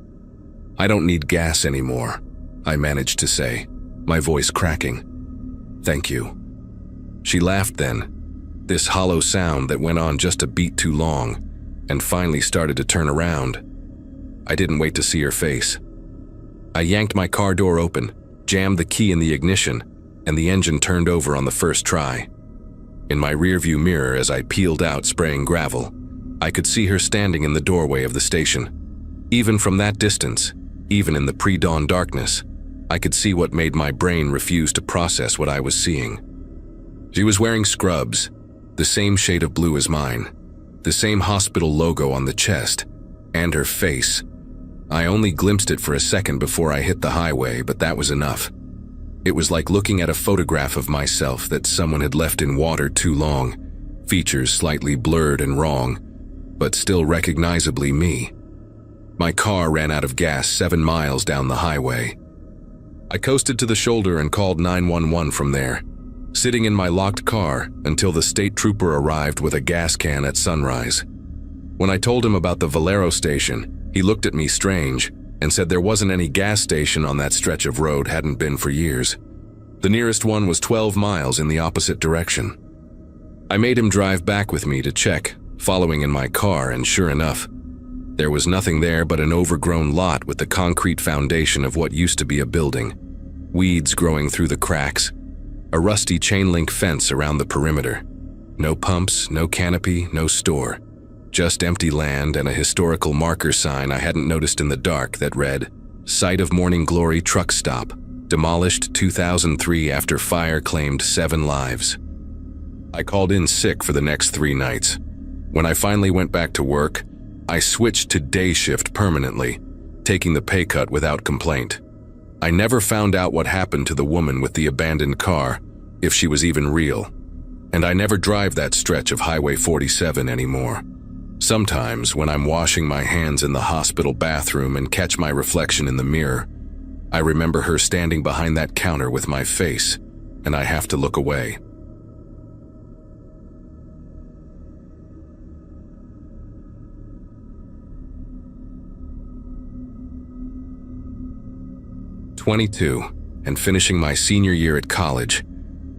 Speaker 1: "I don't need gas anymore," I managed to say, my voice cracking. "Thank you." She laughed then, this hollow sound that went on just a beat too long, and finally started to turn around. I didn't wait to see her face. I yanked my car door open, jammed the key in the ignition, and the engine turned over on the first try. In my rearview mirror, as I peeled out spraying gravel, I could see her standing in the doorway of the station. Even from that distance, even in the pre-dawn darkness, I could see what made my brain refuse to process what I was seeing. She was wearing scrubs, the same shade of blue as mine, the same hospital logo on the chest, and her face. I only glimpsed it for a second before I hit the highway, but that was enough. It was like looking at a photograph of myself that someone had left in water too long, features slightly blurred and wrong, but still recognizably me. My car ran out of gas 7 miles down the highway. I coasted to the shoulder and called 911 from there, sitting in my locked car until the state trooper arrived with a gas can at sunrise. When I told him about the Valero station, he looked at me strange and said there wasn't any gas station on that stretch of road, hadn't been for years. The nearest one was 12 miles in the opposite direction. I made him drive back with me to check, following in my car, and sure enough, there was nothing there but an overgrown lot with the concrete foundation of what used to be a building, weeds growing through the cracks, a rusty chain-link fence around the perimeter. No pumps, no canopy, no store. Just empty land and a historical marker sign I hadn't noticed in the dark that read, "Site of Morning Glory Truck Stop, demolished 2003 after fire claimed 7 lives." I called in sick for the next 3 nights. When I finally went back to work, I switched to day shift permanently, taking the pay cut without complaint. I never found out what happened to the woman with the abandoned car, if she was even real, and I never drive that stretch of Highway 47 anymore. Sometimes, when I'm washing my hands in the hospital bathroom and catch my reflection in the mirror, I remember her standing behind that counter with my face, and I have to look away. "22, and finishing my senior year at college.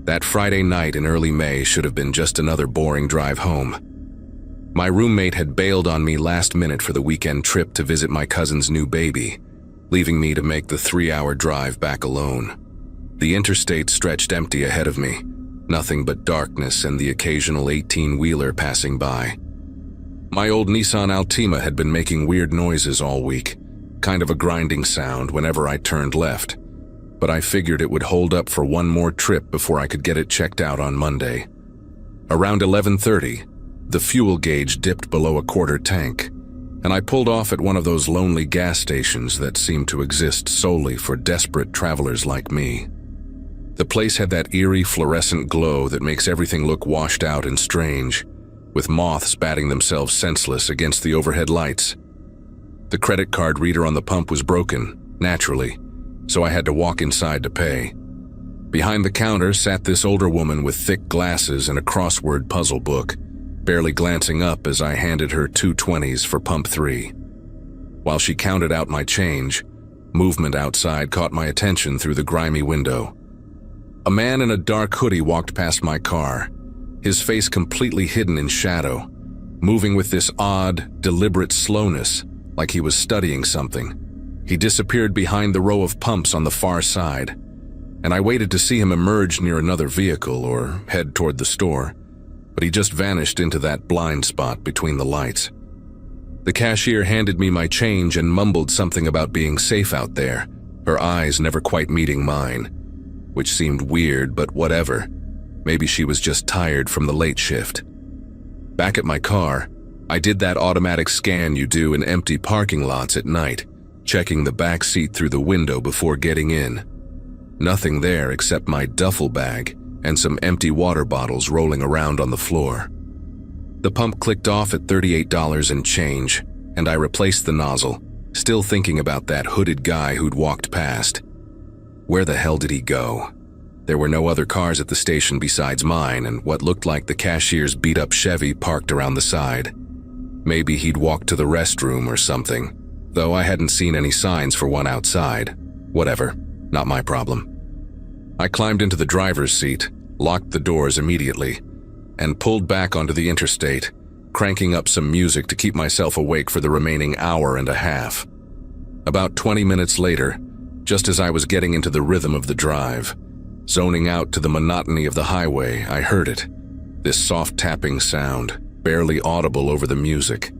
Speaker 1: That Friday night in early May should have been just another boring drive home. My roommate had bailed on me last minute for the weekend trip to visit my cousin's new baby, leaving me to make the 3-hour drive back alone. The interstate stretched empty ahead of me, nothing but darkness and the occasional 18-wheeler passing by. My old Nissan Altima had been making weird noises all week, kind of a grinding sound whenever I turned left, but I figured it would hold up for one more trip before I could get it checked out on Monday. Around 11:30, the fuel gauge dipped below a quarter tank, and I pulled off at one of those lonely gas stations that seem to exist solely for desperate travelers like me. The place had that eerie fluorescent glow that makes everything look washed out and strange, with moths batting themselves senseless against the overhead lights. The credit card reader on the pump was broken, naturally, so I had to walk inside to pay. Behind the counter sat this older woman with thick glasses and a crossword puzzle book, barely glancing up as I handed her 2 20s for pump 3. While she counted out my change, movement outside caught my attention through the grimy window. A man in a dark hoodie walked past my car, his face completely hidden in shadow, moving with this odd, deliberate slowness, like he was studying something. He disappeared behind the row of pumps on the far side, and I waited to see him emerge near another vehicle or head toward the store, but he just vanished into that blind spot between the lights. The cashier handed me my change and mumbled something about being safe out there, her eyes never quite meeting mine, which seemed weird, but whatever. Maybe she was just tired from the late shift. Back at my car, I did that automatic scan you do in empty parking lots at night, checking the back seat through the window before getting in. Nothing there except my duffel bag and some empty water bottles rolling around on the floor. The pump clicked off at $38 and change, and I replaced the nozzle, still thinking about that hooded guy who'd walked past. Where the hell did he go? There were no other cars at the station besides mine and what looked like the cashier's beat-up Chevy parked around the side. Maybe he'd walked to the restroom or something, though I hadn't seen any signs for one outside. Whatever, not my problem. I climbed into the driver's seat, locked the doors immediately, and pulled back onto the interstate, cranking up some music to keep myself awake for the remaining hour and a half. About 20 minutes later, just as I was getting into the rhythm of the drive, zoning out to the monotony of the highway, I heard it. This soft tapping sound, barely audible over the music.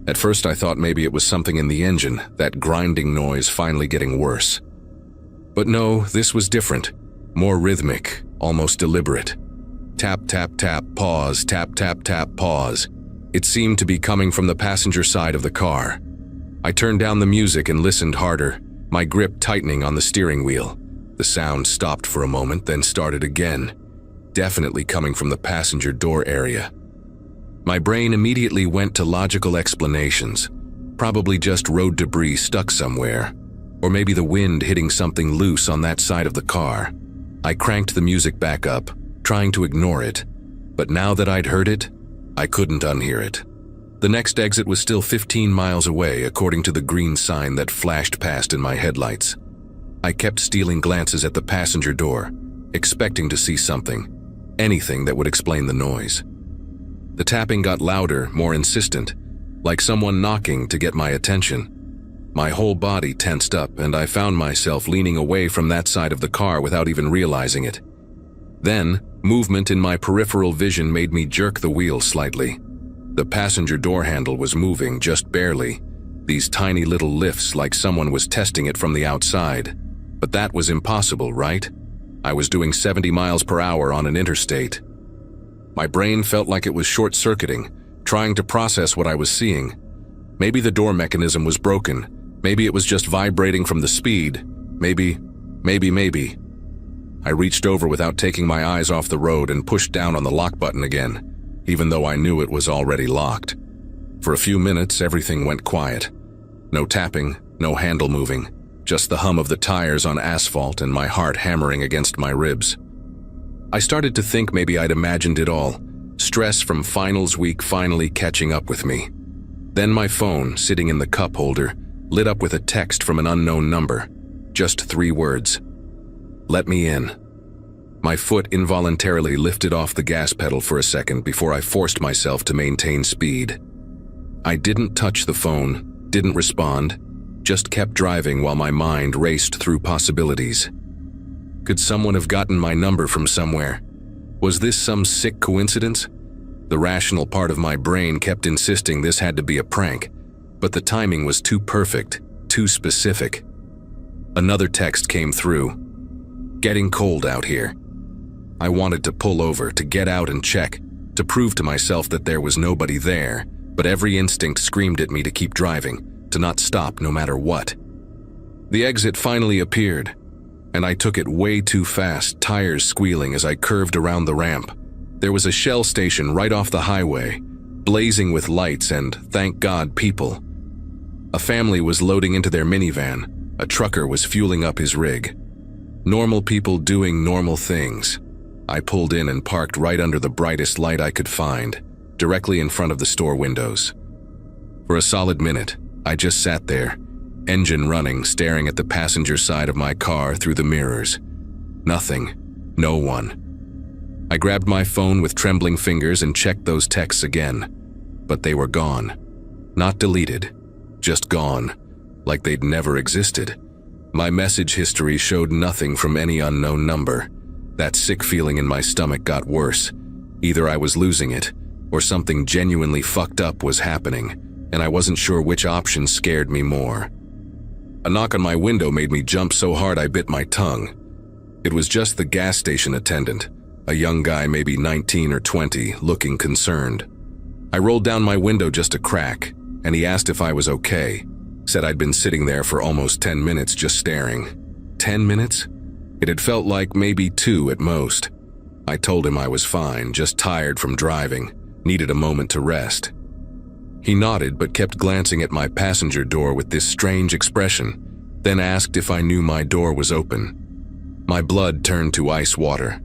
Speaker 1: At first I thought maybe it was something in the engine, that grinding noise finally getting worse. But no, this was different, more rhythmic, almost deliberate. Tap, tap, tap, pause, tap, tap, tap, pause. It seemed to be coming from the passenger side of the car. I turned down the music and listened harder, my grip tightening on the steering wheel. The sound stopped for a moment, then started again, definitely coming from the passenger door area. My brain immediately went to logical explanations. Probably just road debris stuck somewhere, or maybe the wind hitting something loose on that side of the car. I cranked the music back up, trying to ignore it, but now that I'd heard it, I couldn't unhear it. The next exit was still 15 miles away, according to the green sign that flashed past in my headlights. I kept stealing glances at the passenger door, expecting to see something, anything that would explain the noise. The tapping got louder, more insistent, like someone knocking to get my attention. My whole body tensed up, and I found myself leaning away from that side of the car without even realizing it. Then, movement in my peripheral vision made me jerk the wheel slightly. The passenger door handle was moving, just barely. These tiny little lifts, like someone was testing it from the outside. But that was impossible, right? I was doing 70 miles per hour on an interstate. My brain felt like it was short-circuiting, trying to process what I was seeing. Maybe the door mechanism was broken. Maybe it was just vibrating from the speed. Maybe. I reached over without taking my eyes off the road and pushed down on the lock button again, even though I knew it was already locked. For a few minutes, everything went quiet. No tapping, no handle moving, just the hum of the tires on asphalt and my heart hammering against my ribs. I started to think maybe I'd imagined it all, stress from finals week finally catching up with me. Then my phone, sitting in the cup holder, lit up with a text from an unknown number. Just 3 words. Let me in. My foot involuntarily lifted off the gas pedal for a second before I forced myself to maintain speed. I didn't touch the phone, didn't respond, just kept driving while my mind raced through possibilities. Could someone have gotten my number from somewhere? Was this some sick coincidence? The rational part of my brain kept insisting this had to be a prank, but the timing was too perfect, too specific. Another text came through. Getting cold out here. I wanted to pull over, to get out and check, to prove to myself that there was nobody there, but every instinct screamed at me to keep driving, to not stop no matter what. The exit finally appeared, and I took it way too fast, tires squealing as I curved around the ramp. There was a Shell station right off the highway, blazing with lights and, thank God, people. A family was loading into their minivan. A trucker was fueling up his rig. Normal people doing normal things. I pulled in and parked right under the brightest light I could find, directly in front of the store windows. For a solid minute, I just sat there, engine running, staring at the passenger side of my car through the mirrors. Nothing. No one. I grabbed my phone with trembling fingers and checked those texts again, but they were gone. Not deleted, just gone, like they'd never existed. My message history showed nothing from any unknown number. That sick feeling in my stomach got worse. Either I was losing it, or something genuinely fucked up was happening, and I wasn't sure which option scared me more. A knock on my window made me jump so hard I bit my tongue. It was just the gas station attendant, a young guy maybe 19 or 20, looking concerned. I rolled down my window just a crack, and he asked if I was okay. Said I'd been sitting there for almost 10 minutes just staring. 10 minutes? It had felt like maybe 2 at most. I told him I was fine, just tired from driving, needed a moment to rest. He nodded but kept glancing at my passenger door with this strange expression, then asked if I knew my door was open. My blood turned to ice water.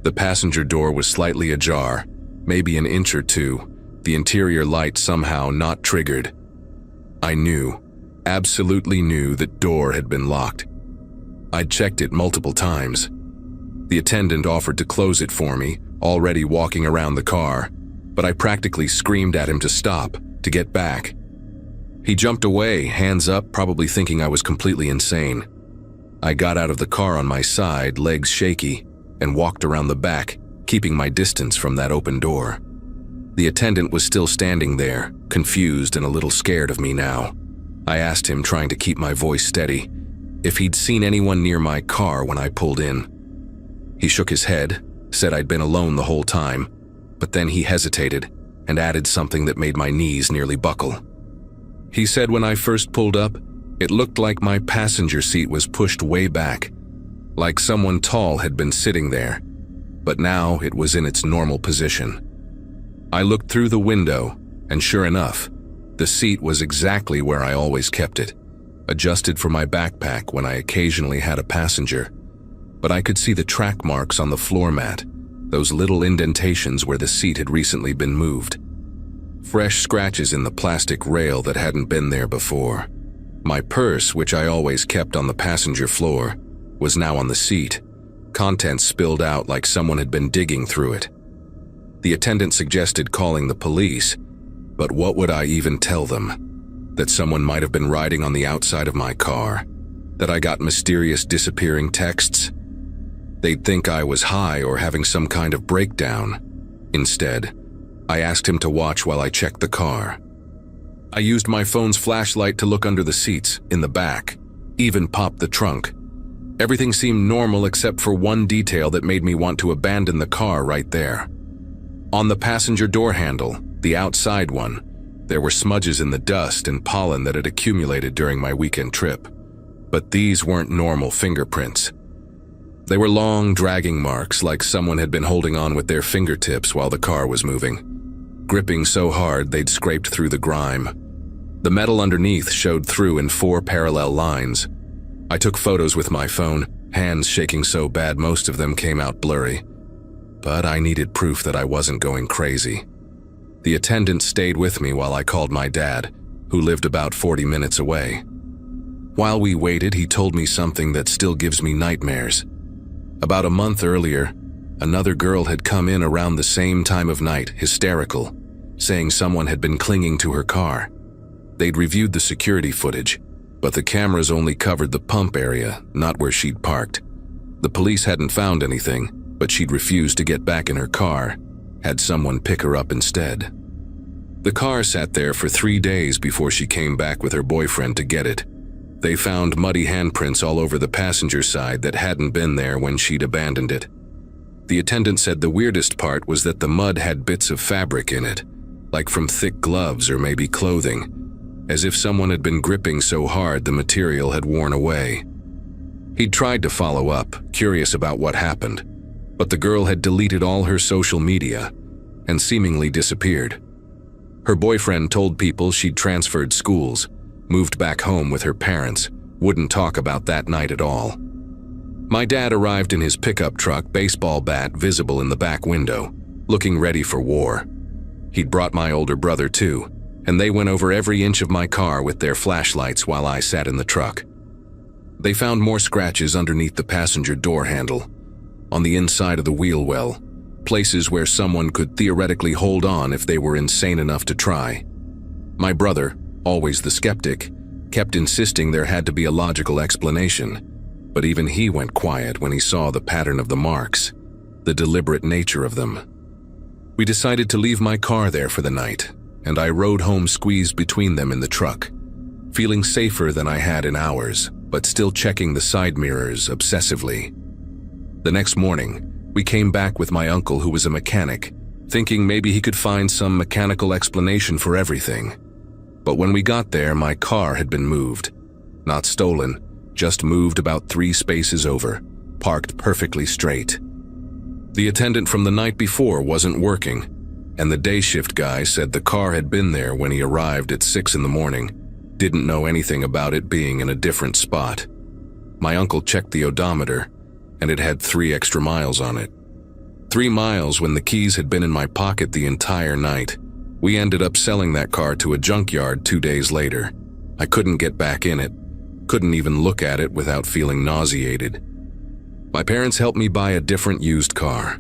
Speaker 1: The passenger door was slightly ajar, maybe an inch or 2, the interior light somehow not triggered. I knew, absolutely knew that door had been locked. I'd checked it multiple times. The attendant offered to close it for me, already walking around the car, but I practically screamed at him to stop, to get back. He jumped away, hands up, probably thinking I was completely insane. I got out of the car on my side, legs shaky, and walked around the back, keeping my distance from that open door. The attendant was still standing there, confused and a little scared of me now. I asked him, trying to keep my voice steady, if he'd seen anyone near my car when I pulled in. He shook his head, said I'd been alone the whole time, but then he hesitated and added something that made my knees nearly buckle. He said when I first pulled up, it looked like my passenger seat was pushed way back, like someone tall had been sitting there, but now it was in its normal position. I looked through the window, and sure enough, The seat was exactly where I always kept it, adjusted for my backpack when I occasionally had a passenger. But I could see the track marks on the floor mat, those little indentations where the seat had recently been moved. Fresh scratches in the plastic rail that hadn't been there before. My purse, which I always kept on the passenger floor, was now on the seat. Contents spilled out like someone had been digging through it. The attendant suggested calling the police, but what would I even tell them? That someone might have been riding on the outside of my car? That I got mysterious disappearing texts? They'd think I was high or having some kind of breakdown. Instead, I asked him to watch while I checked the car. I used my phone's flashlight to look under the seats, in the back, even popped the trunk. Everything seemed normal except for one detail that made me want to abandon the car right there. On the passenger door handle, the outside one, there were smudges in the dust and pollen that had accumulated during my weekend trip. But these weren't normal fingerprints. They were long, dragging marks like someone had been holding on with their fingertips while the car was moving, gripping so hard they'd scraped through the grime. The metal underneath showed through in 4 parallel lines. I took photos with my phone, hands shaking so bad most of them came out blurry. But I needed proof that I wasn't going crazy. The attendant stayed with me while I called my dad, who lived about 40 minutes away. While we waited, he told me something that still gives me nightmares. About a month earlier, another girl had come in around the same time of night, hysterical, saying someone had been clinging to her car. They'd reviewed the security footage, but the cameras only covered the pump area, not where she'd parked. The police hadn't found anything, but she'd refused to get back in her car, had someone pick her up instead. The car sat there for 3 days before she came back with her boyfriend to get it. They found muddy handprints all over the passenger side that hadn't been there when she'd abandoned it. The attendant said the weirdest part was that the mud had bits of fabric in it, like from thick gloves or maybe clothing, as if someone had been gripping so hard the material had worn away. He'd tried to follow up, curious about what happened, but the girl had deleted all her social media and seemingly disappeared. Her boyfriend told people she'd transferred schools, moved back home with her parents, wouldn't talk about that night at all. My dad arrived in his pickup truck, baseball bat visible in the back window, looking ready for war. He'd brought my older brother too, and they went over every inch of my car with their flashlights while I sat in the truck. They found more scratches underneath the passenger door handle, on the inside of the wheel well, places where someone could theoretically hold on if they were insane enough to try. My brother, always the skeptic, kept insisting there had to be a logical explanation, but even he went quiet when he saw the pattern of the marks, the deliberate nature of them. We decided to leave my car there for the night, and I rode home squeezed between them in the truck, feeling safer than I had in hours, but still checking the side mirrors obsessively. The next morning, we came back with my uncle who was a mechanic, thinking maybe he could find some mechanical explanation for everything. But when we got there, my car had been moved. Not stolen, just moved about 3 spaces over, parked perfectly straight. The attendant from the night before wasn't working, and the day shift guy said the car had been there when he arrived at 6 in the morning, didn't know anything about it being in a different spot. My uncle checked the odometer, and it had 3 extra miles on it. 3 miles when the keys had been in my pocket the entire night. We ended up selling that car to a junkyard 2 days later. I couldn't get back in it, couldn't even look at it without feeling nauseated. My parents helped me buy a different used car,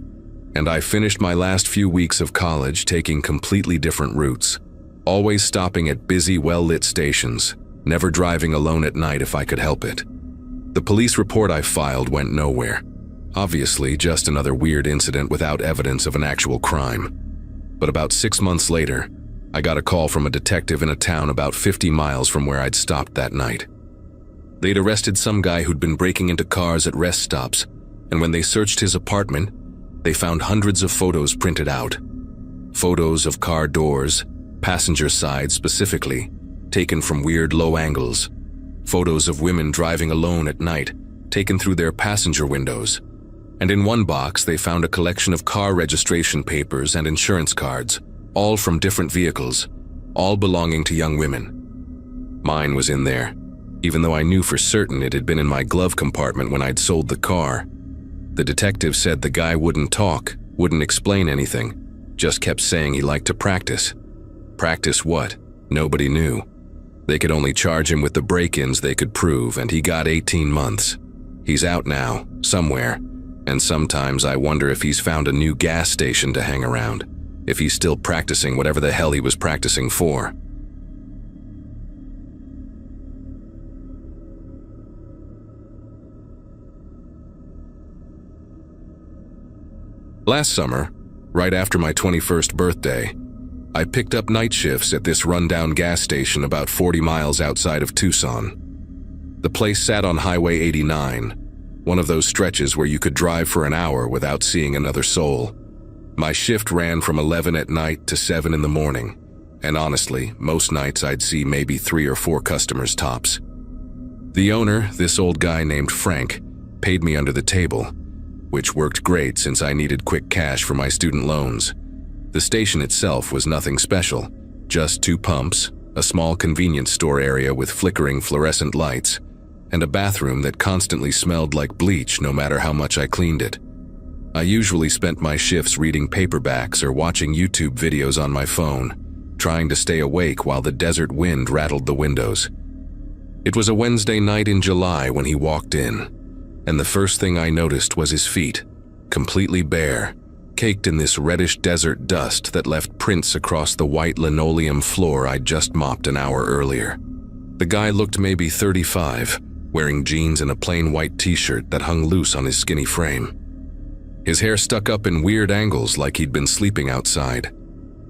Speaker 1: and I finished my last few weeks of college taking completely different routes, always stopping at busy, well-lit stations, never driving alone at night if I could help it. The police report I filed went nowhere. Obviously, just another weird incident without evidence of an actual crime. But about 6 months later, I got a call from a detective in a town about 50 miles from where I'd stopped that night. They'd arrested some guy who'd been breaking into cars at rest stops, and when they searched his apartment, they found hundreds of photos printed out. Photos of car doors, passenger side specifically, taken from weird low angles. Photos of women driving alone at night, taken through their passenger windows. And in one box, they found a collection of car registration papers and insurance cards, all from different vehicles, all belonging to young women. Mine was in there, even though I knew for certain it had been in my glove compartment when I'd sold the car. The detective said the guy wouldn't talk, wouldn't explain anything, just kept saying he liked to practice. Practice what? Nobody knew. They could only charge him with the break-ins they could prove, and he got 18 months. He's out now, somewhere, and sometimes I wonder if he's found a new gas station to hang around, if he's still practicing whatever the hell he was practicing for. Last summer, right after my 21st birthday, I picked up night shifts at this rundown gas station about 40 miles outside of Tucson. The place sat on Highway 89, one of those stretches where you could drive for an hour without seeing another soul. My shift ran from 11 at night to 7 in the morning, and honestly, most nights I'd see maybe 3 or 4 customers tops. The owner, this old guy named Frank, paid me under the table, which worked great since I needed quick cash for my student loans. The station itself was nothing special, just 2 pumps, a small convenience store area with flickering fluorescent lights, and a bathroom that constantly smelled like bleach no matter how much I cleaned it. I usually spent my shifts reading paperbacks or watching YouTube videos on my phone, trying to stay awake while the desert wind rattled the windows. It was a Wednesday night in July when he walked in, and the first thing I noticed was his feet, completely bare, caked in this reddish desert dust that left prints across the white linoleum floor I'd just mopped an hour earlier. The guy looked maybe 35, wearing jeans and a plain white t-shirt that hung loose on his skinny frame. His hair stuck up in weird angles like he'd been sleeping outside,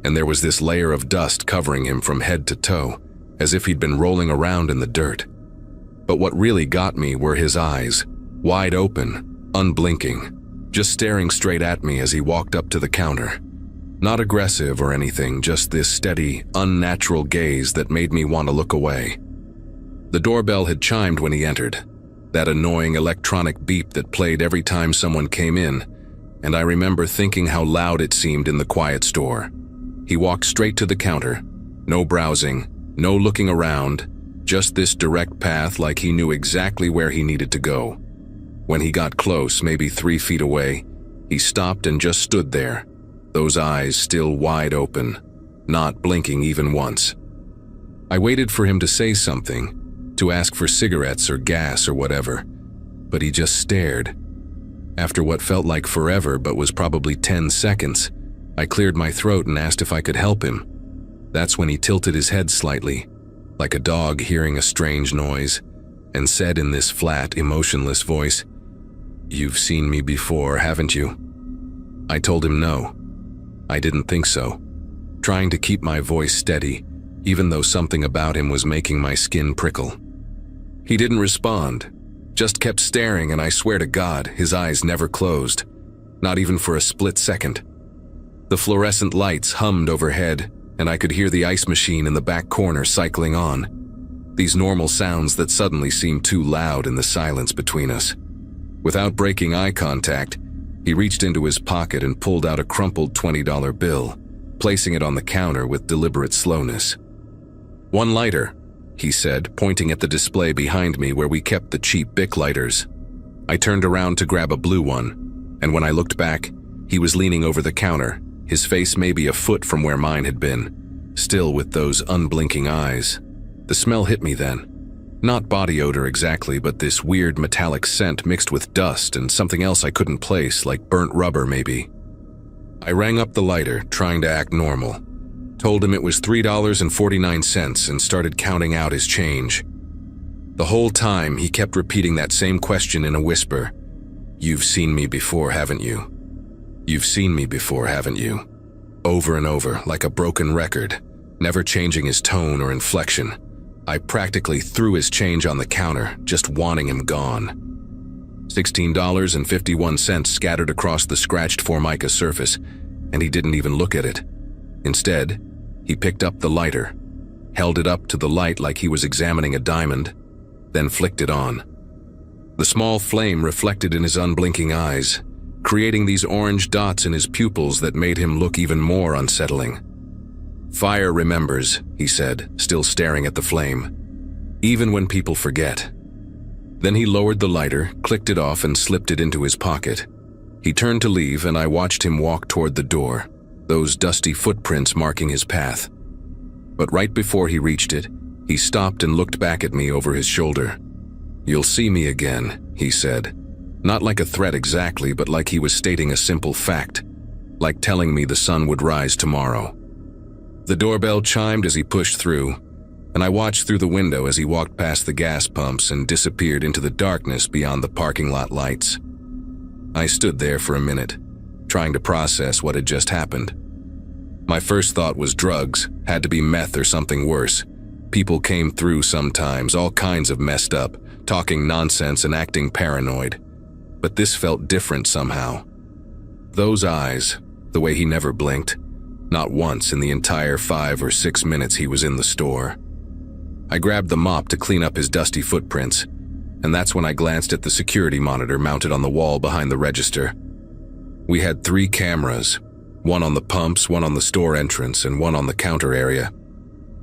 Speaker 1: and there was this layer of dust covering him from head to toe, as if he'd been rolling around in the dirt. But what really got me were his eyes, wide open, unblinking, just staring straight at me as he walked up to the counter. Not aggressive or anything, just this steady, unnatural gaze that made me want to look away. The doorbell had chimed when he entered, that annoying electronic beep that played every time someone came in, and I remember thinking how loud it seemed in the quiet store. He walked straight to the counter, no browsing, no looking around, just this direct path like he knew exactly where he needed to go. When he got close, maybe 3 feet away, he stopped and just stood there, those eyes still wide open, not blinking even once. I waited for him to say something, to ask for cigarettes or gas or whatever, but he just stared. After what felt like forever but was probably 10 seconds, I cleared my throat and asked if I could help him. That's when he tilted his head slightly, like a dog hearing a strange noise, and said in this flat, emotionless voice, "You've seen me before, haven't you?" I told him no. I didn't think so, trying to keep my voice steady, even though something about him was making my skin prickle. He didn't respond, just kept staring, and I swear to God, his eyes never closed, not even for a split second. The fluorescent lights hummed overhead, and I could hear the ice machine in the back corner cycling on. These normal sounds that suddenly seemed too loud in the silence between us. Without breaking eye contact, he reached into his pocket and pulled out a crumpled $20 bill, placing it on the counter with deliberate slowness. "One lighter," he said, pointing at the display behind me where we kept the cheap Bic lighters. I turned around to grab a blue one, and when I looked back, he was leaning over the counter, his face maybe a foot from where mine had been, still with those unblinking eyes. The smell hit me then. Not body odor exactly, but this weird metallic scent mixed with dust and something else I couldn't place, like burnt rubber maybe. I rang up the lighter, trying to act normal. Told him it was $3.49 and started counting out his change. The whole time, he kept repeating that same question in a whisper. "You've seen me before, haven't you? You've seen me before, haven't you?" Over and over, like a broken record, never changing his tone or inflection. I practically threw his change on the counter, just wanting him gone. $16.51 scattered across the scratched Formica surface, and he didn't even look at it. Instead, he picked up the lighter, held it up to the light like he was examining a diamond, then flicked it on. The small flame reflected in his unblinking eyes, creating these orange dots in his pupils that made him look even more unsettling. "Fire remembers," he said, still staring at the flame. "Even when people forget." Then he lowered the lighter, clicked it off, and slipped it into his pocket. He turned to leave, and I watched him walk toward the door, those dusty footprints marking his path. But right before he reached it, he stopped and looked back at me over his shoulder. "You'll see me again," he said. Not like a threat exactly, but like he was stating a simple fact, like telling me the sun would rise tomorrow. The doorbell chimed as he pushed through, and I watched through the window as he walked past the gas pumps and disappeared into the darkness beyond the parking lot lights. I stood there for a minute, trying to process what had just happened. My first thought was drugs, had to be meth or something worse. People came through sometimes, all kinds of messed up, talking nonsense and acting paranoid. But this felt different somehow. Those eyes, the way he never blinked, not once in the entire 5 or 6 minutes he was in the store. I grabbed the mop to clean up his dusty footprints, and that's when I glanced at the security monitor mounted on the wall behind the register. We had 3 cameras, one on the pumps, one on the store entrance, and one on the counter area.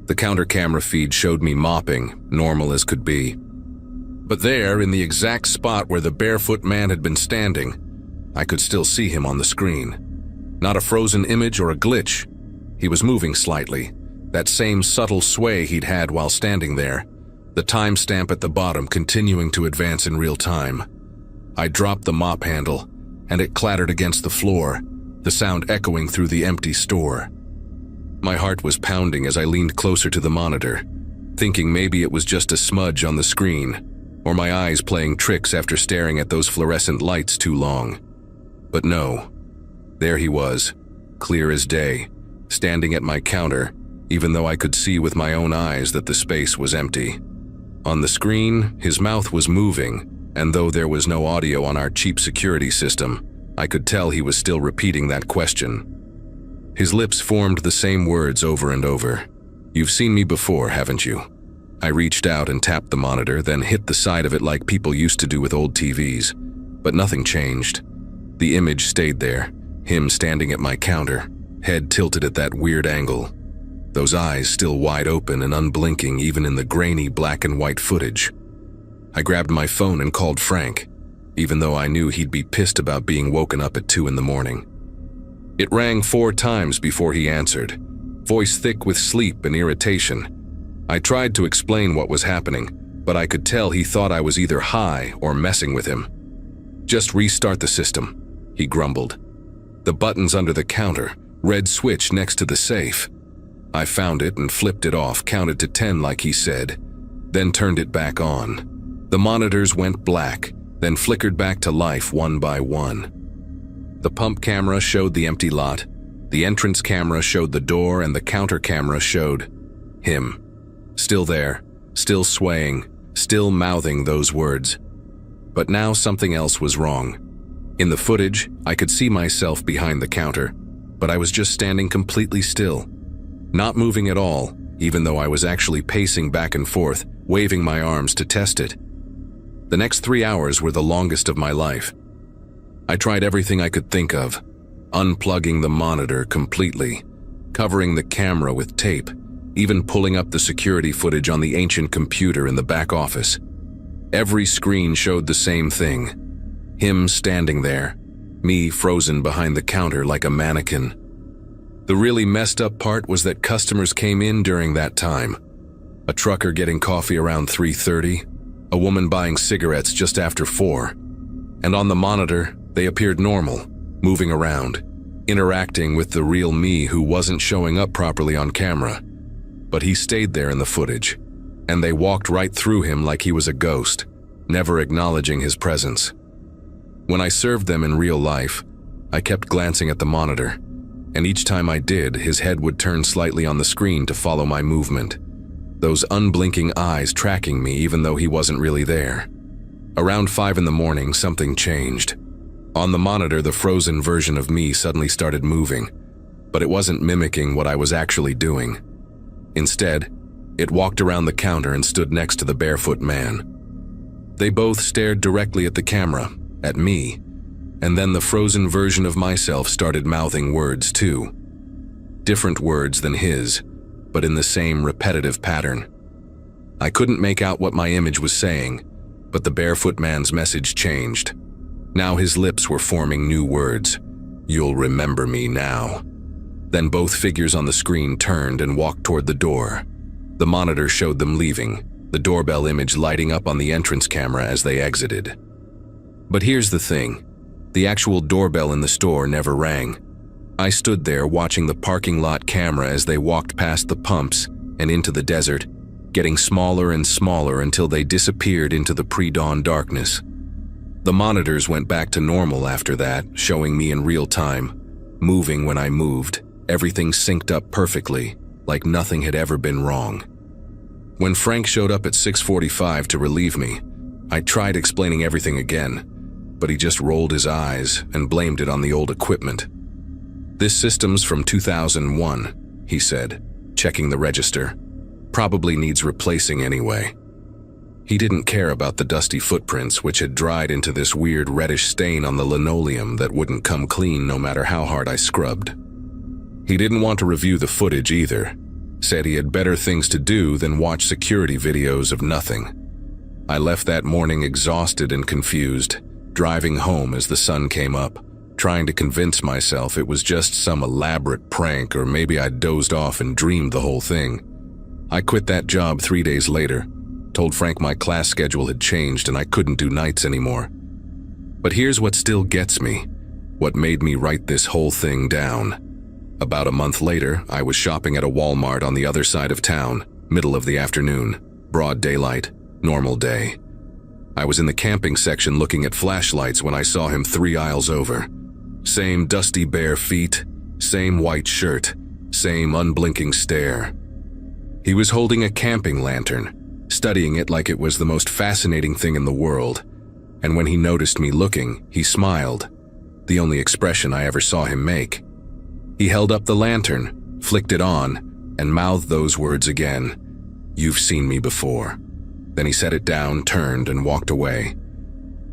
Speaker 1: The counter camera feed showed me mopping, normal as could be. But there, in the exact spot where the barefoot man had been standing, I could still see him on the screen. Not a frozen image or a glitch. He was moving slightly, that same subtle sway he'd had while standing there, the timestamp at the bottom continuing to advance in real time. I dropped the mop handle, and it clattered against the floor, the sound echoing through the empty store. My heart was pounding as I leaned closer to the monitor, thinking maybe it was just a smudge on the screen, or my eyes playing tricks after staring at those fluorescent lights too long. But no. There he was, clear as day, standing at my counter, even though I could see with my own eyes that the space was empty. On the screen, his mouth was moving, and though there was no audio on our cheap security system, I could tell he was still repeating that question. His lips formed the same words over and over. "You've seen me before, haven't you?" I reached out and tapped the monitor, then hit the side of it like people used to do with old TVs. But nothing changed. The image stayed there, him standing at my counter, head tilted at that weird angle. Those eyes still wide open and unblinking even in the grainy black and white footage. I grabbed my phone and called Frank, even though I knew he'd be pissed about being woken up at 2 in the morning. It rang 4 times before he answered, voice thick with sleep and irritation. I tried to explain what was happening, but I could tell he thought I was either high or messing with him. "Just restart the system," he grumbled. "The button's under the counter, red switch next to the safe." I found it and flipped it off, counted to 10 like he said, then turned it back on. The monitors went black, then flickered back to life one by one. The pump camera showed the empty lot, the entrance camera showed the door, and the counter camera showed him. Still there, still swaying, still mouthing those words. But now something else was wrong. In the footage, I could see myself behind the counter, but I was just standing completely still, not moving at all, even though I was actually pacing back and forth, waving my arms to test it. The next 3 hours were the longest of my life. I tried everything I could think of, unplugging the monitor completely, covering the camera with tape, even pulling up the security footage on the ancient computer in the back office. Every screen showed the same thing. Him standing there, me frozen behind the counter like a mannequin. The really messed up part was that customers came in during that time. A trucker getting coffee around 3:30, a woman buying cigarettes just after 4. And on the monitor, they appeared normal, moving around, interacting with the real me who wasn't showing up properly on camera. But he stayed there in the footage, and they walked right through him like he was a ghost, never acknowledging his presence. When I served them in real life, I kept glancing at the monitor, and each time I did, his head would turn slightly on the screen to follow my movement. Those unblinking eyes tracking me even though he wasn't really there. Around 5 in the morning, something changed. On the monitor, the frozen version of me suddenly started moving, but it wasn't mimicking what I was actually doing. Instead, it walked around the counter and stood next to the barefoot man. They both stared directly at the camera, at me, and then the frozen version of myself started mouthing words too. different words than his, but in the same repetitive pattern. I couldn't make out what my image was saying, but the barefoot man's message changed. Now his lips were forming new words. "You'll remember me now." Then both figures on the screen turned and walked toward the door. The monitor showed them leaving, the doorbell image lighting up on the entrance camera as they exited. But here's the thing. The actual doorbell in the store never rang. I stood there watching the parking lot camera as they walked past the pumps and into the desert, getting smaller and smaller until they disappeared into the pre-dawn darkness. The monitors went back to normal after that, showing me in real time, moving when I moved, everything synced up perfectly, like nothing had ever been wrong. When Frank showed up at 6:45 to relieve me, I tried explaining everything again, but he just rolled his eyes and blamed it on the old equipment. "This system's from 2001, he said, checking the register. "Probably needs replacing anyway." He didn't care about the dusty footprints, which had dried into this weird reddish stain on the linoleum that wouldn't come clean no matter how hard I scrubbed. He didn't want to review the footage either, said he had better things to do than watch security videos of nothing. I left that morning exhausted and confused, driving home as the sun came up, trying to convince myself it was just some elaborate prank or maybe I dozed off and dreamed the whole thing. I quit that job 3 days later, told Frank my class schedule had changed and I couldn't do nights anymore. But here's what still gets me, what made me write this whole thing down. About a month later, I was shopping at a Walmart on the other side of town, middle of the afternoon, broad daylight, normal day. I was in the camping section looking at flashlights when I saw him 3 aisles over. Same dusty bare feet, same white shirt, same unblinking stare. He was holding a camping lantern, studying it like it was the most fascinating thing in the world, and when he noticed me looking, he smiled, the only expression I ever saw him make. He held up the lantern, flicked it on, and mouthed those words again, "You've seen me before." Then he set it down, turned, and walked away.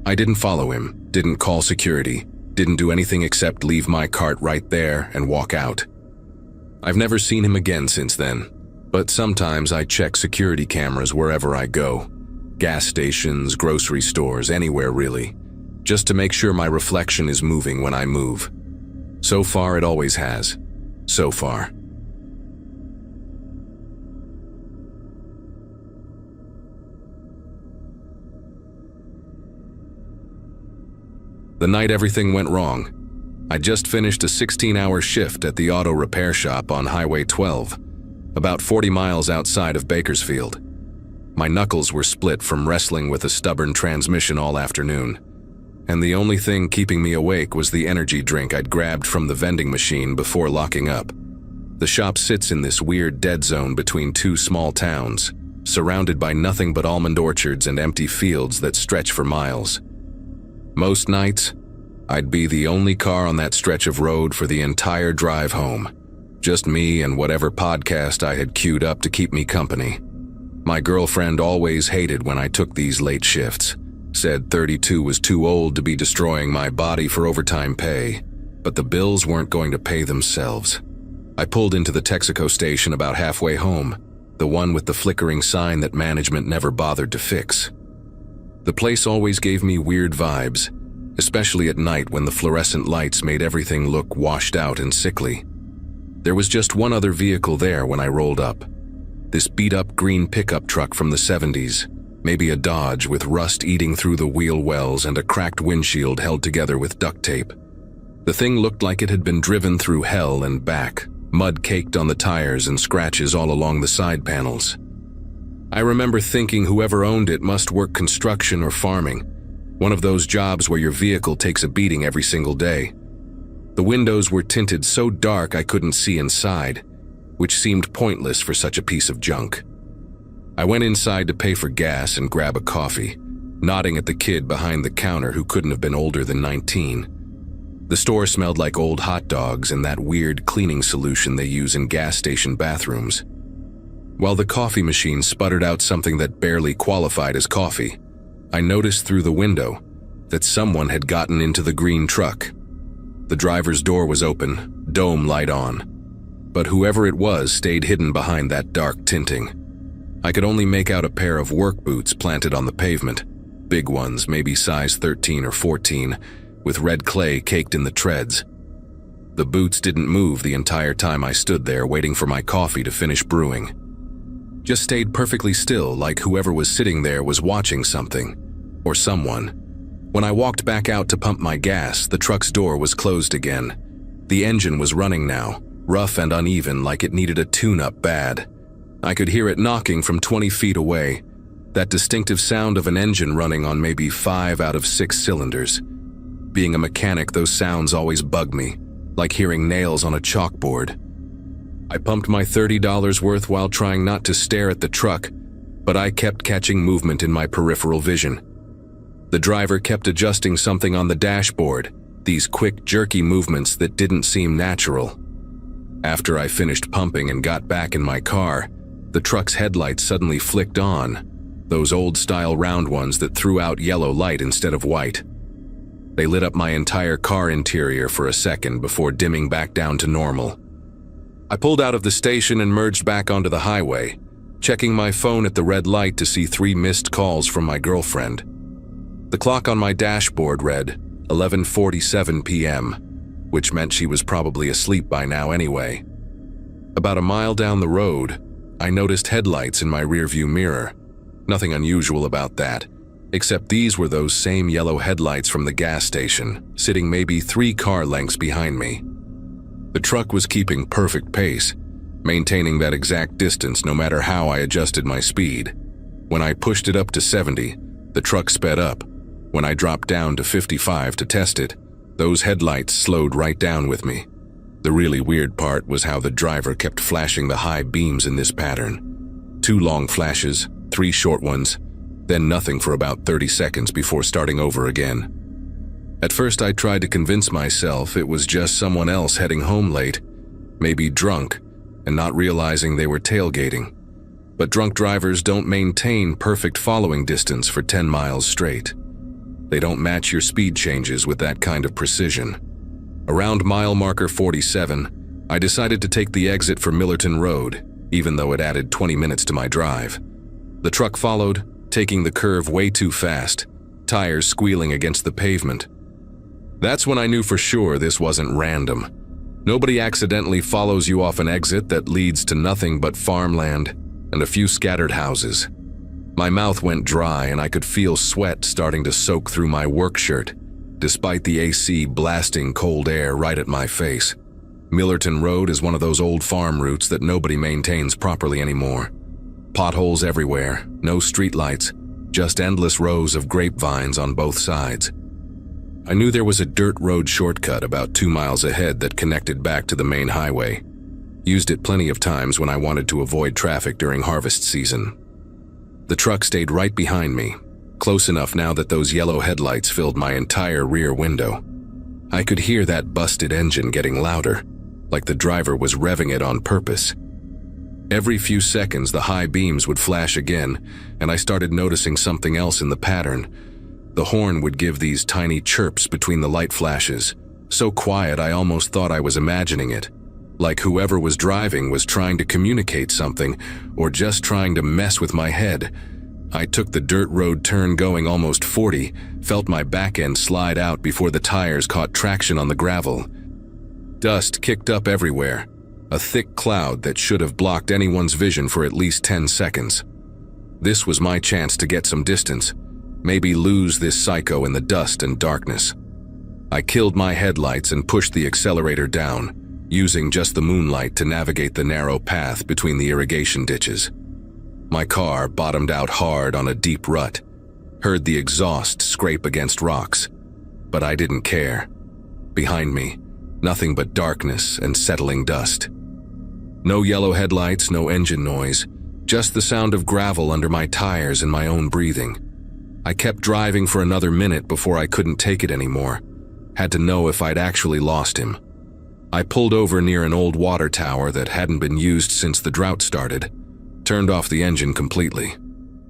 Speaker 1: I didn't follow him, didn't call security, didn't do anything except leave my cart right there and walk out. I've never seen him again since then. But sometimes I check security cameras wherever I go. Gas stations, grocery stores, anywhere really. Just to make sure my reflection is moving when I move. So far it always has. So far. The night everything went wrong. I just finished a 16-hour shift at the auto repair shop on Highway 12. About 40 miles outside of Bakersfield. My knuckles were split from wrestling with a stubborn transmission all afternoon, and the only thing keeping me awake was the energy drink I'd grabbed from the vending machine before locking up. The shop sits in this weird dead zone between 2 small towns, surrounded by nothing but almond orchards and empty fields that stretch for miles. Most nights, I'd be the only car on that stretch of road for the entire drive home. Just me and whatever podcast I had queued up to keep me company. My girlfriend always hated when I took these late shifts, said 32 was too old to be destroying my body for overtime pay, but the bills weren't going to pay themselves. I pulled into the Texaco station about halfway home, the one with the flickering sign that management never bothered to fix. The place always gave me weird vibes, especially at night when the fluorescent lights made everything look washed out and sickly. There was just one other vehicle there when I rolled up. This beat-up green pickup truck from the 70s, maybe a Dodge with rust eating through the wheel wells and a cracked windshield held together with duct tape. The thing looked like it had been driven through hell and back, mud caked on the tires and scratches all along the side panels. I remember thinking whoever owned it must work construction or farming, one of those jobs where your vehicle takes a beating every single day. The windows were tinted so dark I couldn't see inside, which seemed pointless for such a piece of junk. I went inside to pay for gas and grab a coffee, nodding at the kid behind the counter who couldn't have been older than 19. The store smelled like old hot dogs and that weird cleaning solution they use in gas station bathrooms. While the coffee machine sputtered out something that barely qualified as coffee, I noticed through the window that someone had gotten into the green truck. The driver's door was open, dome light on. but whoever it was stayed hidden behind that dark tinting. I could only make out a pair of work boots planted on the pavement, big ones, maybe size 13 or 14, with red clay caked in the treads. The boots didn't move the entire time I stood there waiting for my coffee to finish brewing. Just stayed perfectly still, like whoever was sitting there was watching something, or someone. When I walked back out to pump my gas, the truck's door was closed again. The engine was running now, rough and uneven, like it needed a tune-up bad. I could hear it knocking from 20 feet away, that distinctive sound of an engine running on maybe 5 out of 6 cylinders. Being a mechanic, those sounds always bug me, like hearing nails on a chalkboard. I pumped my $30 worth while trying not to stare at the truck, but I kept catching movement in my peripheral vision. The driver kept adjusting something on the dashboard, these quick, jerky movements that didn't seem natural. After I finished pumping and got back in my car, the truck's headlights suddenly flicked on, those old-style round ones that threw out yellow light instead of white. They lit up my entire car interior for a second before dimming back down to normal. I pulled out of the station and merged back onto the highway, checking my phone at the red light to see 3 missed calls from my girlfriend. The clock on my dashboard read 11:47 p.m., which meant she was probably asleep by now anyway. About a mile down the road, I noticed headlights in my rearview mirror. Nothing unusual about that, except these were those same yellow headlights from the gas station, sitting maybe 3 car lengths behind me. The truck was keeping perfect pace, maintaining that exact distance no matter how I adjusted my speed. When I pushed it up to 70, the truck sped up. When I dropped down to 55 to test it, those headlights slowed right down with me. The really weird part was how the driver kept flashing the high beams in this pattern. 2 long flashes, 3 short ones, then nothing for about 30 seconds before starting over again. At first I tried to convince myself it was just someone else heading home late, maybe drunk, and not realizing they were tailgating. But drunk drivers don't maintain perfect following distance for 10 miles straight. They don't match your speed changes with that kind of precision. Around mile marker 47, I decided to take the exit for Millerton Road, even though it added 20 minutes to my drive. The truck followed, taking the curve way too fast, tires squealing against the pavement. That's when I knew for sure this wasn't random. Nobody accidentally follows you off an exit that leads to nothing but farmland and a few scattered houses. My mouth went dry and I could feel sweat starting to soak through my work shirt, despite the AC blasting cold air right at my face. Millerton Road is one of those old farm routes that nobody maintains properly anymore. Potholes everywhere, no streetlights, just endless rows of grapevines on both sides. I knew there was a dirt road shortcut about 2 miles ahead that connected back to the main highway. Used it plenty of times when I wanted to avoid traffic during harvest season. The truck stayed right behind me, close enough now that those yellow headlights filled my entire rear window. I could hear that busted engine getting louder, like the driver was revving it on purpose. Every few seconds the high beams would flash again, and I started noticing something else in the pattern. The horn would give these tiny chirps between the light flashes, so quiet I almost thought I was imagining it, like whoever was driving was trying to communicate something or just trying to mess with my head. I took the dirt road turn going almost 40, felt my back end slide out before the tires caught traction on the gravel. Dust kicked up everywhere, a thick cloud that should have blocked anyone's vision for at least 10 seconds. This was my chance to get some distance, maybe lose this psycho in the dust and darkness. I killed my headlights and pushed the accelerator down, using just the moonlight to navigate the narrow path between the irrigation ditches. My car bottomed out hard on a deep rut, heard the exhaust scrape against rocks, but I didn't care. Behind me, nothing but darkness and settling dust. No yellow headlights, no engine noise, just the sound of gravel under my tires and my own breathing. I kept driving for another minute before I couldn't take it anymore. Had to know if I'd actually lost him. I pulled over near an old water tower that hadn't been used since the drought started, turned off the engine completely.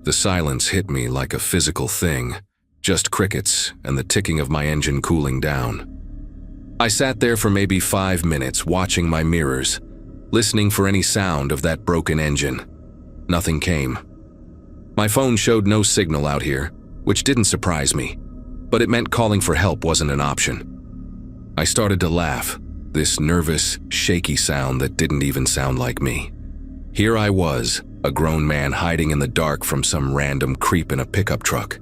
Speaker 1: The silence hit me like a physical thing, just crickets and the ticking of my engine cooling down. I sat there for maybe 5 minutes watching my mirrors, listening for any sound of that broken engine. Nothing came. My phone showed no signal out here, which didn't surprise me, but it meant calling for help wasn't an option. I started to laugh, this nervous, shaky sound that didn't even sound like me. Here I was, a grown man hiding in the dark from some random creep in a pickup truck.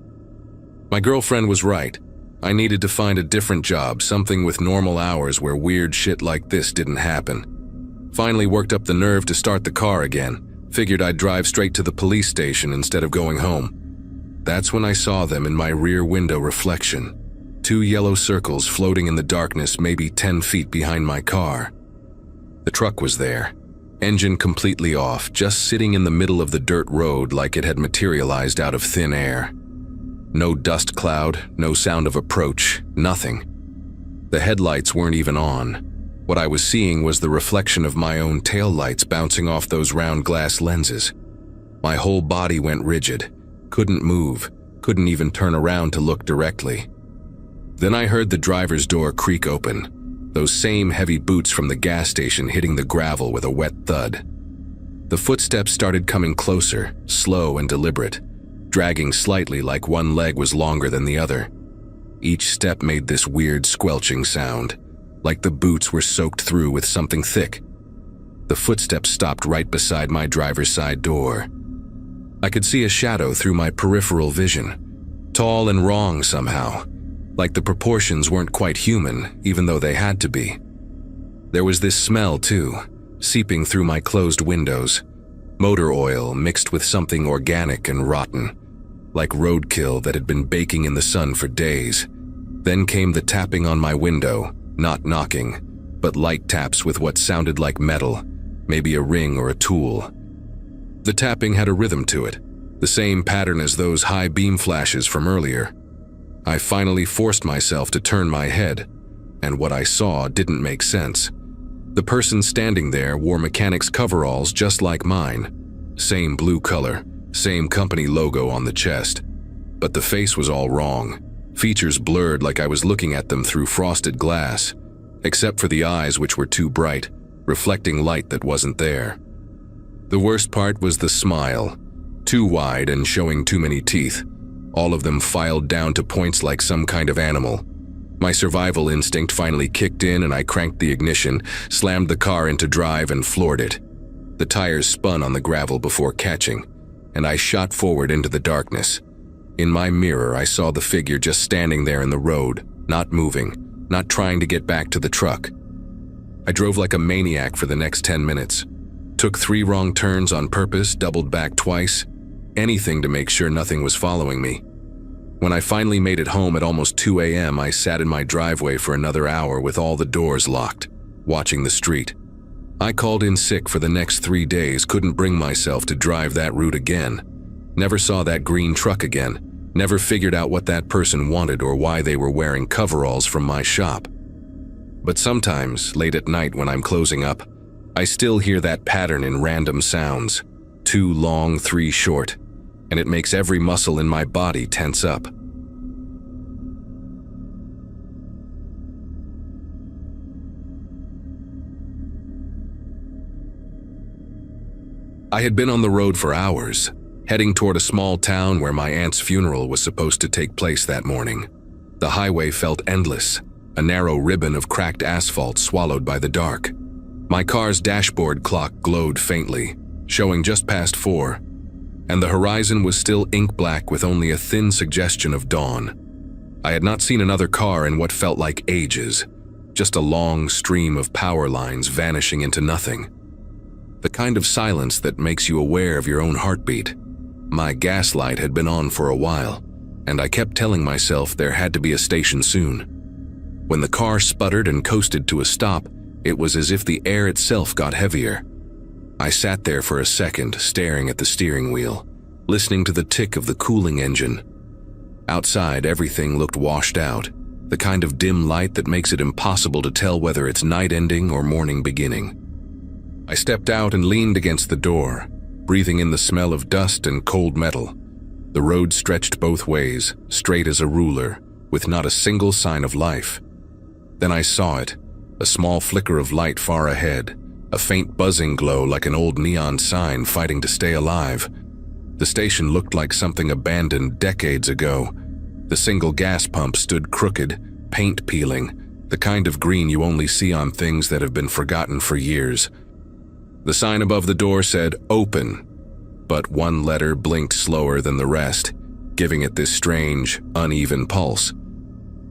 Speaker 1: My girlfriend was right. I needed to find a different job, something with normal hours where weird shit like this didn't happen. Finally worked up the nerve to start the car again. Figured I'd drive straight to the police station instead of going home. That's when I saw them in my rear window reflection. 2 yellow circles floating in the darkness maybe 10 feet behind my car. The truck was there, engine completely off, just sitting in the middle of the dirt road like it had materialized out of thin air. No dust cloud, no sound of approach, nothing. The headlights weren't even on. What I was seeing was the reflection of my own taillights bouncing off those round glass lenses. My whole body went rigid, couldn't move, couldn't even turn around to look directly. Then I heard the driver's door creak open, those same heavy boots from the gas station hitting the gravel with a wet thud. The footsteps started coming closer, slow and deliberate, dragging slightly like one leg was longer than the other. Each step made this weird squelching sound, like the boots were soaked through with something thick. The footsteps stopped right beside my driver's side door. I could see a shadow through my peripheral vision, tall and wrong somehow, like the proportions weren't quite human, even though they had to be. There was this smell too, seeping through my closed windows, motor oil mixed with something organic and rotten, like roadkill that had been baking in the sun for days. Then came the tapping on my window, not knocking, but light taps with what sounded like metal, maybe a ring or a tool. The tapping had a rhythm to it, the same pattern as those high beam flashes from earlier. I finally forced myself to turn my head, and what I saw didn't make sense. The person standing there wore mechanic's coveralls just like mine. Same blue color, same company logo on the chest. But the face was all wrong, features blurred like I was looking at them through frosted glass, except for the eyes which were too bright, reflecting light that wasn't there. The worst part was the smile, too wide and showing too many teeth, all of them filed down to points like some kind of animal. My survival instinct finally kicked in and I cranked the ignition, slammed the car into drive and floored it. The tires spun on the gravel before catching, and I shot forward into the darkness. In my mirror, I saw the figure just standing there in the road, not moving, not trying to get back to the truck. I drove like a maniac for the next 10 minutes. Took 3 wrong turns on purpose, doubled back twice, anything to make sure nothing was following me. When I finally made it home at almost 2 a.m., I sat in my driveway for another hour with all the doors locked, watching the street. I called in sick for the next 3 days, couldn't bring myself to drive that route again. Never saw that green truck again, never figured out what that person wanted or why they were wearing coveralls from my shop. But sometimes, late at night when I'm closing up, I still hear that pattern in random sounds, 2 long, 3 short, and it makes every muscle in my body tense up. I had been on the road for hours, heading toward a small town where my aunt's funeral was supposed to take place that morning. The highway felt endless, a narrow ribbon of cracked asphalt swallowed by the dark. My car's dashboard clock glowed faintly, showing just past 4, and the horizon was still ink black with only a thin suggestion of dawn. I had not seen another car in what felt like ages, just a long stream of power lines vanishing into nothing. The kind of silence that makes you aware of your own heartbeat. My gas light had been on for a while, and I kept telling myself there had to be a station soon. When the car sputtered and coasted to a stop, it was as if the air itself got heavier. I sat there for a second, staring at the steering wheel, listening to the tick of the cooling engine. Outside, everything looked washed out, the kind of dim light that makes it impossible to tell whether it's night ending or morning beginning. I stepped out and leaned against the door, breathing in the smell of dust and cold metal. The road stretched both ways, straight as a ruler, with not a single sign of life. Then I saw it, a small flicker of light far ahead, a faint buzzing glow like an old neon sign fighting to stay alive. The station looked like something abandoned decades ago. The single gas pump stood crooked, paint peeling, the kind of green you only see on things that have been forgotten for years. The sign above the door said, "Open," but one letter blinked slower than the rest, giving it this strange, uneven pulse.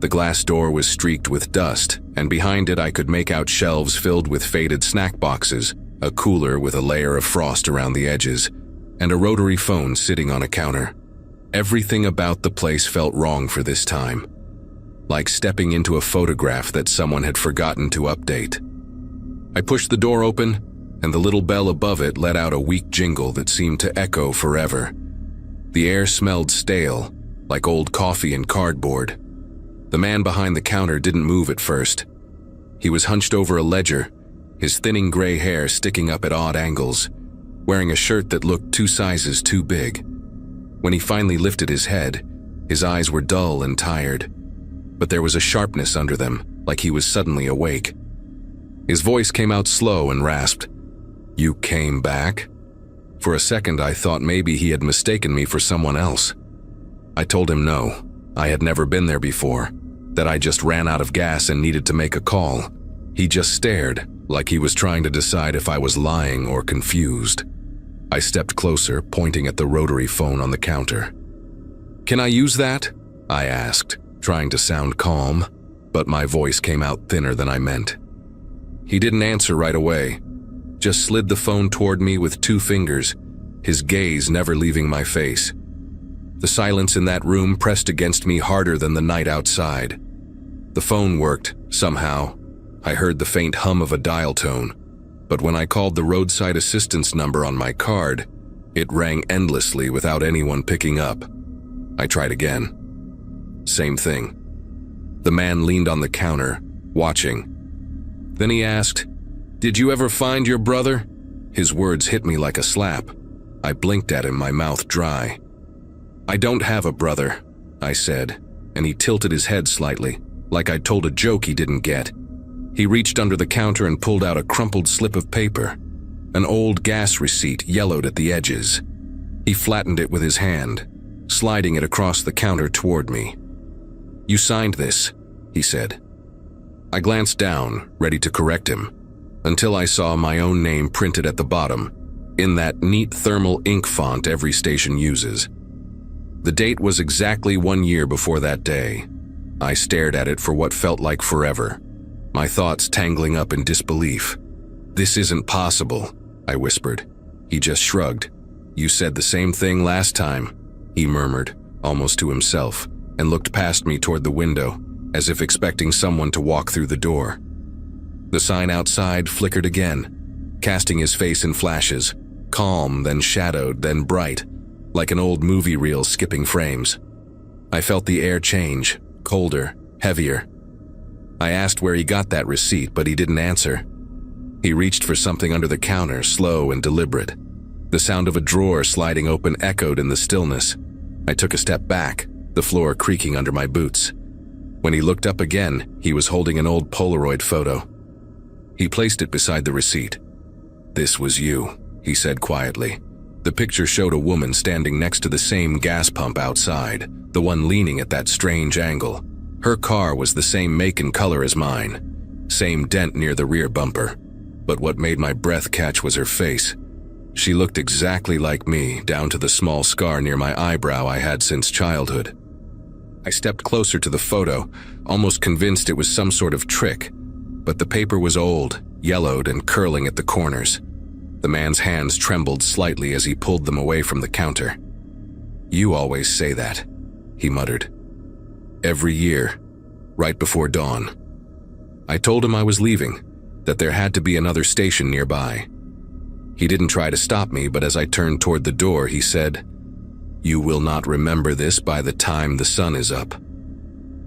Speaker 1: The glass door was streaked with dust, and behind it I could make out shelves filled with faded snack boxes, a cooler with a layer of frost around the edges, and a rotary phone sitting on a counter. Everything about the place felt wrong for this time, like stepping into a photograph that someone had forgotten to update. I pushed the door open, and the little bell above it let out a weak jingle that seemed to echo forever. The air smelled stale, like old coffee and cardboard. The man behind the counter didn't move at first. He was hunched over a ledger, his thinning gray hair sticking up at odd angles, wearing a shirt that looked 2 sizes too big. When he finally lifted his head, his eyes were dull and tired, but there was a sharpness under them, like he was suddenly awake. His voice came out slow and rasped, "You came back?" For a second I thought maybe he had mistaken me for someone else. I told him no, I had never been there before, that I just ran out of gas and needed to make a call. He just stared, like he was trying to decide if I was lying or confused. I stepped closer, pointing at the rotary phone on the counter. "Can I use that?" I asked, trying to sound calm, but my voice came out thinner than I meant. He didn't answer right away, just slid the phone toward me with 2 fingers, his gaze never leaving my face. The silence in that room pressed against me harder than the night outside. The phone worked, somehow. I heard the faint hum of a dial tone, but when I called the roadside assistance number on my card, it rang endlessly without anyone picking up. I tried again. Same thing. The man leaned on the counter, watching. Then he asked, "Did you ever find your brother?" His words hit me like a slap. I blinked at him, my mouth dry. "I don't have a brother," I said, and he tilted his head slightly, like I'd told a joke he didn't get. He reached under the counter and pulled out a crumpled slip of paper, an old gas receipt yellowed at the edges. He flattened it with his hand, sliding it across the counter toward me. "You signed this," he said. I glanced down, ready to correct him, until I saw my own name printed at the bottom, in that neat thermal ink font every station uses. The date was exactly 1 year before that day. I stared at it for what felt like forever, my thoughts tangling up in disbelief. "This isn't possible," I whispered. He just shrugged. "You said the same thing last time," he murmured, almost to himself, and looked past me toward the window, as if expecting someone to walk through the door. The sign outside flickered again, casting his face in flashes, calm, then shadowed, then bright, like an old movie reel skipping frames. I felt the air change, colder, heavier. I asked where he got that receipt, but he didn't answer. He reached for something under the counter, slow and deliberate. The sound of a drawer sliding open echoed in the stillness. I took a step back, the floor creaking under my boots. When he looked up again, he was holding an old Polaroid photo. He placed it beside the receipt. "This was you," he said quietly. The picture showed a woman standing next to the same gas pump outside, the one leaning at that strange angle. Her car was the same make and color as mine, same dent near the rear bumper. But what made my breath catch was her face. She looked exactly like me, down to the small scar near my eyebrow I had since childhood. I stepped closer to the photo, almost convinced it was some sort of trick, but the paper was old, yellowed, and curling at the corners. The man's hands trembled slightly as he pulled them away from the counter. "You always say that," he muttered. "Every year, right before dawn." I told him I was leaving, that there had to be another station nearby. He didn't try to stop me, but as I turned toward the door, he said, "You will not remember this by the time the sun is up."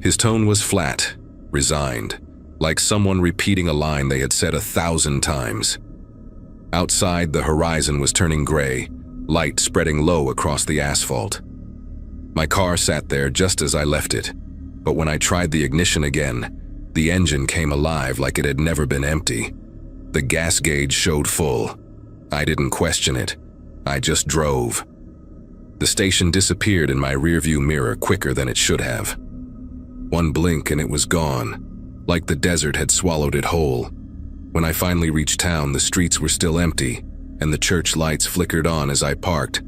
Speaker 1: His tone was flat, resigned, like someone repeating a line they had said 1,000 times. Outside, the horizon was turning gray, light spreading low across the asphalt. My car sat there just as I left it, but when I tried the ignition again, the engine came alive like it had never been empty. The gas gauge showed full. I didn't question it. I just drove. The station disappeared in my rearview mirror quicker than it should have. One blink and it was gone, like the desert had swallowed it whole. When I finally reached town, the streets were still empty, and the church lights flickered on as I parked.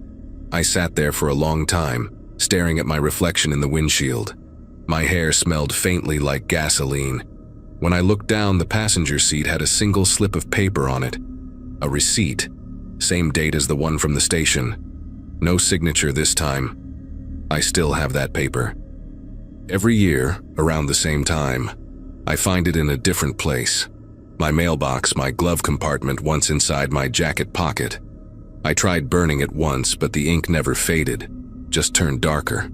Speaker 1: I sat there for a long time, staring at my reflection in the windshield. My hair smelled faintly like gasoline. When I looked down, the passenger seat had a single slip of paper on it. A receipt, same date as the one from the station. No signature this time. I still have that paper. Every year, around the same time, I find it in a different place. My mailbox, my glove compartment, once inside my jacket pocket. I tried burning it once, but the ink never faded, just turned darker.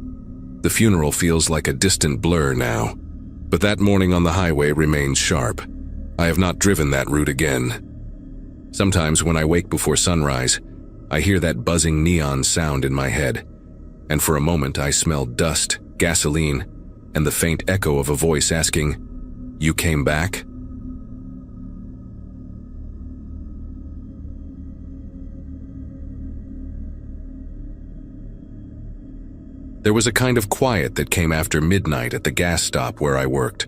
Speaker 1: The funeral feels like a distant blur now, but that morning on the highway remains sharp. I have not driven that route again. Sometimes when I wake before sunrise, I hear that buzzing neon sound in my head, and for a moment I smell dust, gasoline, and the faint echo of a voice asking, "You came back?" There was a kind of quiet that came after midnight at the gas stop where I worked.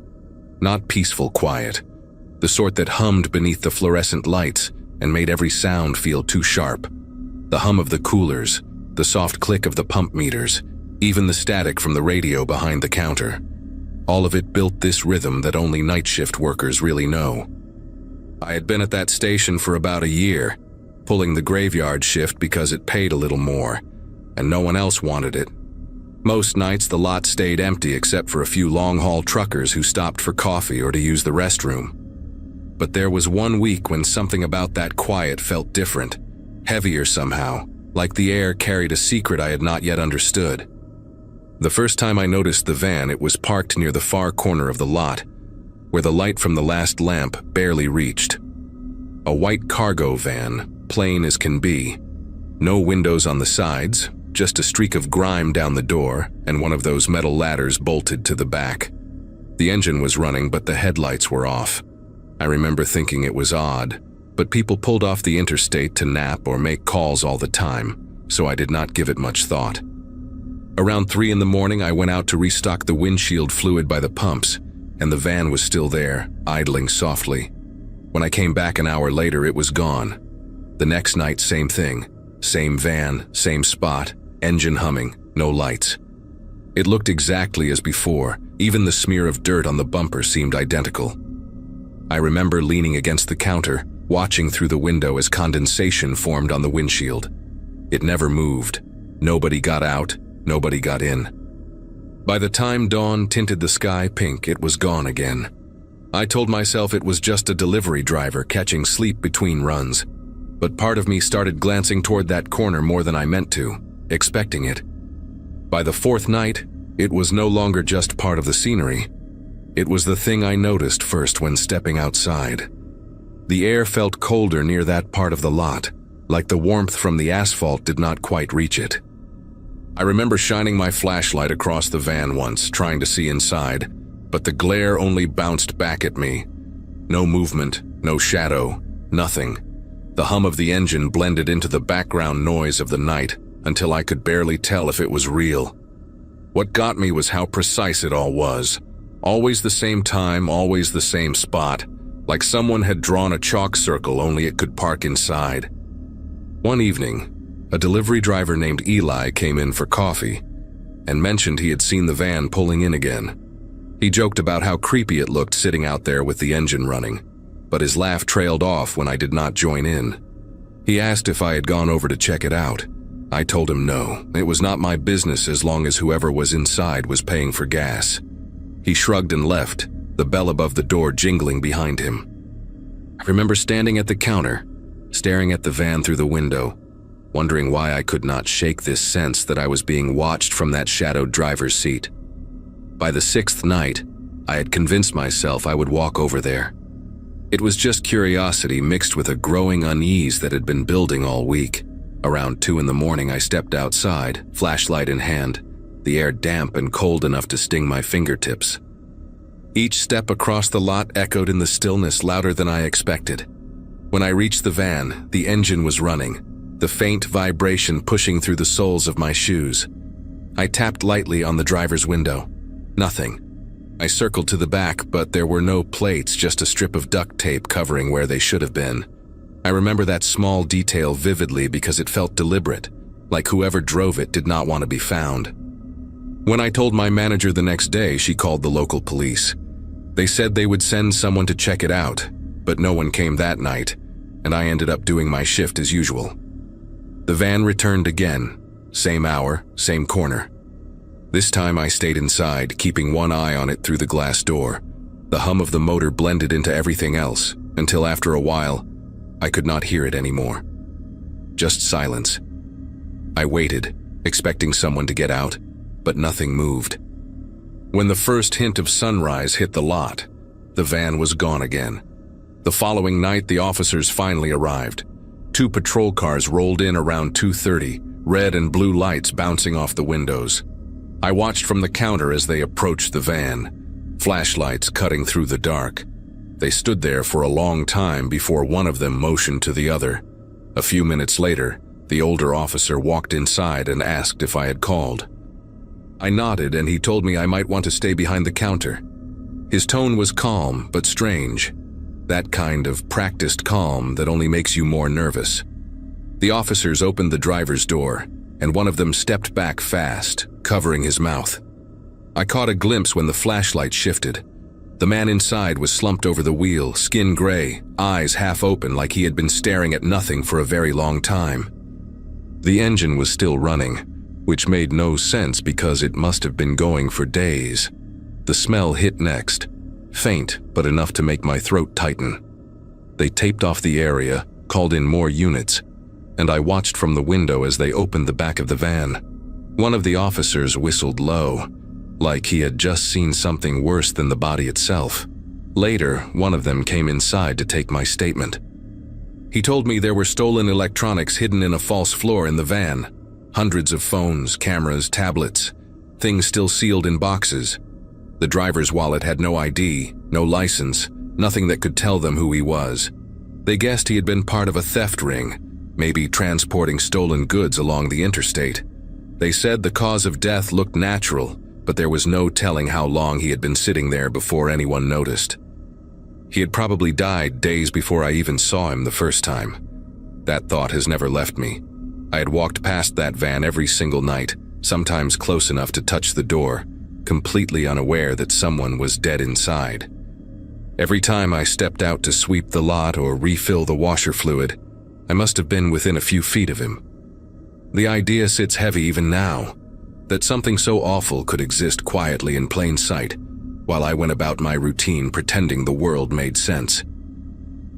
Speaker 1: Not peaceful quiet, the sort that hummed beneath the fluorescent lights and made every sound feel too sharp. The hum of the coolers, the soft click of the pump meters, even the static from the radio behind the counter. All of it built this rhythm that only night shift workers really know. I had been at that station for about a year, pulling the graveyard shift because it paid a little more, and no one else wanted it. Most nights the lot stayed empty except for a few long-haul truckers who stopped for coffee or to use the restroom. But there was one week when something about that quiet felt different, heavier somehow, like the air carried a secret I had not yet understood. The first time I noticed the van, it was parked near the far corner of the lot, where the light from the last lamp barely reached. A white cargo van, plain as can be. No windows on the sides, just a streak of grime down the door and one of those metal ladders bolted to the back. The engine was running, but the headlights were off. I remember thinking it was odd, but people pulled off the interstate to nap or make calls all the time, so I did not give it much thought. Around 3 in the morning, I went out to restock the windshield fluid by the pumps, and the van was still there, idling softly. When I came back an hour later, it was gone. The next night, same thing. Same van, same spot, engine humming, no lights. It looked exactly as before. Even the smear of dirt on the bumper seemed identical. I remember leaning against the counter, watching through the window as condensation formed on the windshield. It never moved. Nobody got out, nobody got in. By the time dawn tinted the sky pink, it was gone again. I told myself it was just a delivery driver catching sleep between runs, but part of me started glancing toward that corner more than I meant to, expecting it. By the 4th night, it was no longer just part of the scenery. It was the thing I noticed first when stepping outside. The air felt colder near that part of the lot, like the warmth from the asphalt did not quite reach it. I remember shining my flashlight across the van once, trying to see inside, but the glare only bounced back at me. No movement, no shadow, nothing. The hum of the engine blended into the background noise of the night until I could barely tell if it was real. What got me was how precise it all was. Always the same time, always the same spot, like someone had drawn a chalk circle, only it could park inside. One evening, a delivery driver named Eli came in for coffee and mentioned he had seen the van pulling in again. He joked about how creepy it looked sitting out there with the engine running, but his laugh trailed off when I did not join in. He asked if I had gone over to check it out. I told him no, it was not my business as long as whoever was inside was paying for gas. He shrugged and left, the bell above the door jingling behind him. I remember standing at the counter, staring at the van through the window, wondering why I could not shake this sense that I was being watched from that shadowed driver's seat. By the 6th night, I had convinced myself I would walk over there. It was just curiosity mixed with a growing unease that had been building all week. Around 2 in the morning, I stepped outside, flashlight in hand, the air damp and cold enough to sting my fingertips. Each step across the lot echoed in the stillness louder than I expected. When I reached the van, the engine was running, the faint vibration pushing through the soles of my shoes. I tapped lightly on the driver's window. Nothing. I circled to the back, but there were no plates, just a strip of duct tape covering where they should have been. I remember that small detail vividly because it felt deliberate, like whoever drove it did not want to be found. When I told my manager the next day, she called the local police. They said they would send someone to check it out, but no one came that night, and I ended up doing my shift as usual. The van returned again, same hour, same corner. This time I stayed inside, keeping one eye on it through the glass door. The hum of the motor blended into everything else, until after a while, I could not hear it anymore. Just silence. I waited, expecting someone to get out, but nothing moved. When the first hint of sunrise hit the lot, the van was gone again. The following night, the officers finally arrived. 2 patrol cars rolled in around 2:30, red and blue lights bouncing off the windows. I watched from the counter as they approached the van, flashlights cutting through the dark. They stood there for a long time before one of them motioned to the other. A few minutes later, the older officer walked inside and asked if I had called. I nodded and he told me I might want to stay behind the counter. His tone was calm but strange, that kind of practiced calm that only makes you more nervous. The officers opened the driver's door, and one of them stepped back fast, covering his mouth. I caught a glimpse when the flashlight shifted. The man inside was slumped over the wheel, skin gray, eyes half open like he had been staring at nothing for a very long time. The engine was still running, which made no sense because it must have been going for days. The smell hit next, faint but enough to make my throat tighten. They taped off the area, called in more units, and I watched from the window as they opened the back of the van. One of the officers whistled low, like he had just seen something worse than the body itself. Later, one of them came inside to take my statement. He told me there were stolen electronics hidden in a false floor in the van. Hundreds of phones, cameras, tablets, things still sealed in boxes. The driver's wallet had no ID, no license, nothing that could tell them who he was. They guessed he had been part of a theft ring, maybe transporting stolen goods along the interstate. They said the cause of death looked natural, but there was no telling how long he had been sitting there before anyone noticed. He had probably died days before I even saw him the first time. That thought has never left me. I had walked past that van every single night, sometimes close enough to touch the door, completely unaware that someone was dead inside. Every time I stepped out to sweep the lot or refill the washer fluid, I must have been within a few feet of him. The idea sits heavy even now, that something so awful could exist quietly in plain sight, while I went about my routine pretending the world made sense.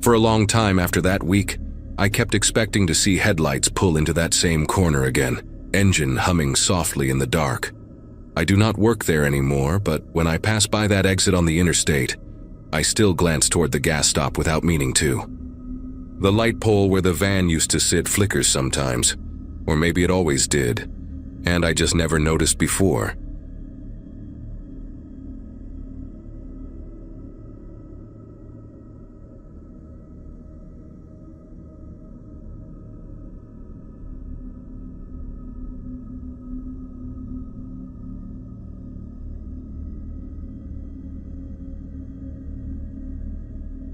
Speaker 1: For a long time after that week, I kept expecting to see headlights pull into that same corner again, engine humming softly in the dark. I do not work there anymore, but when I pass by that exit on the interstate, I still glance toward the gas stop without meaning to. The light pole where the van used to sit flickers sometimes, or maybe it always did, and I just never noticed before.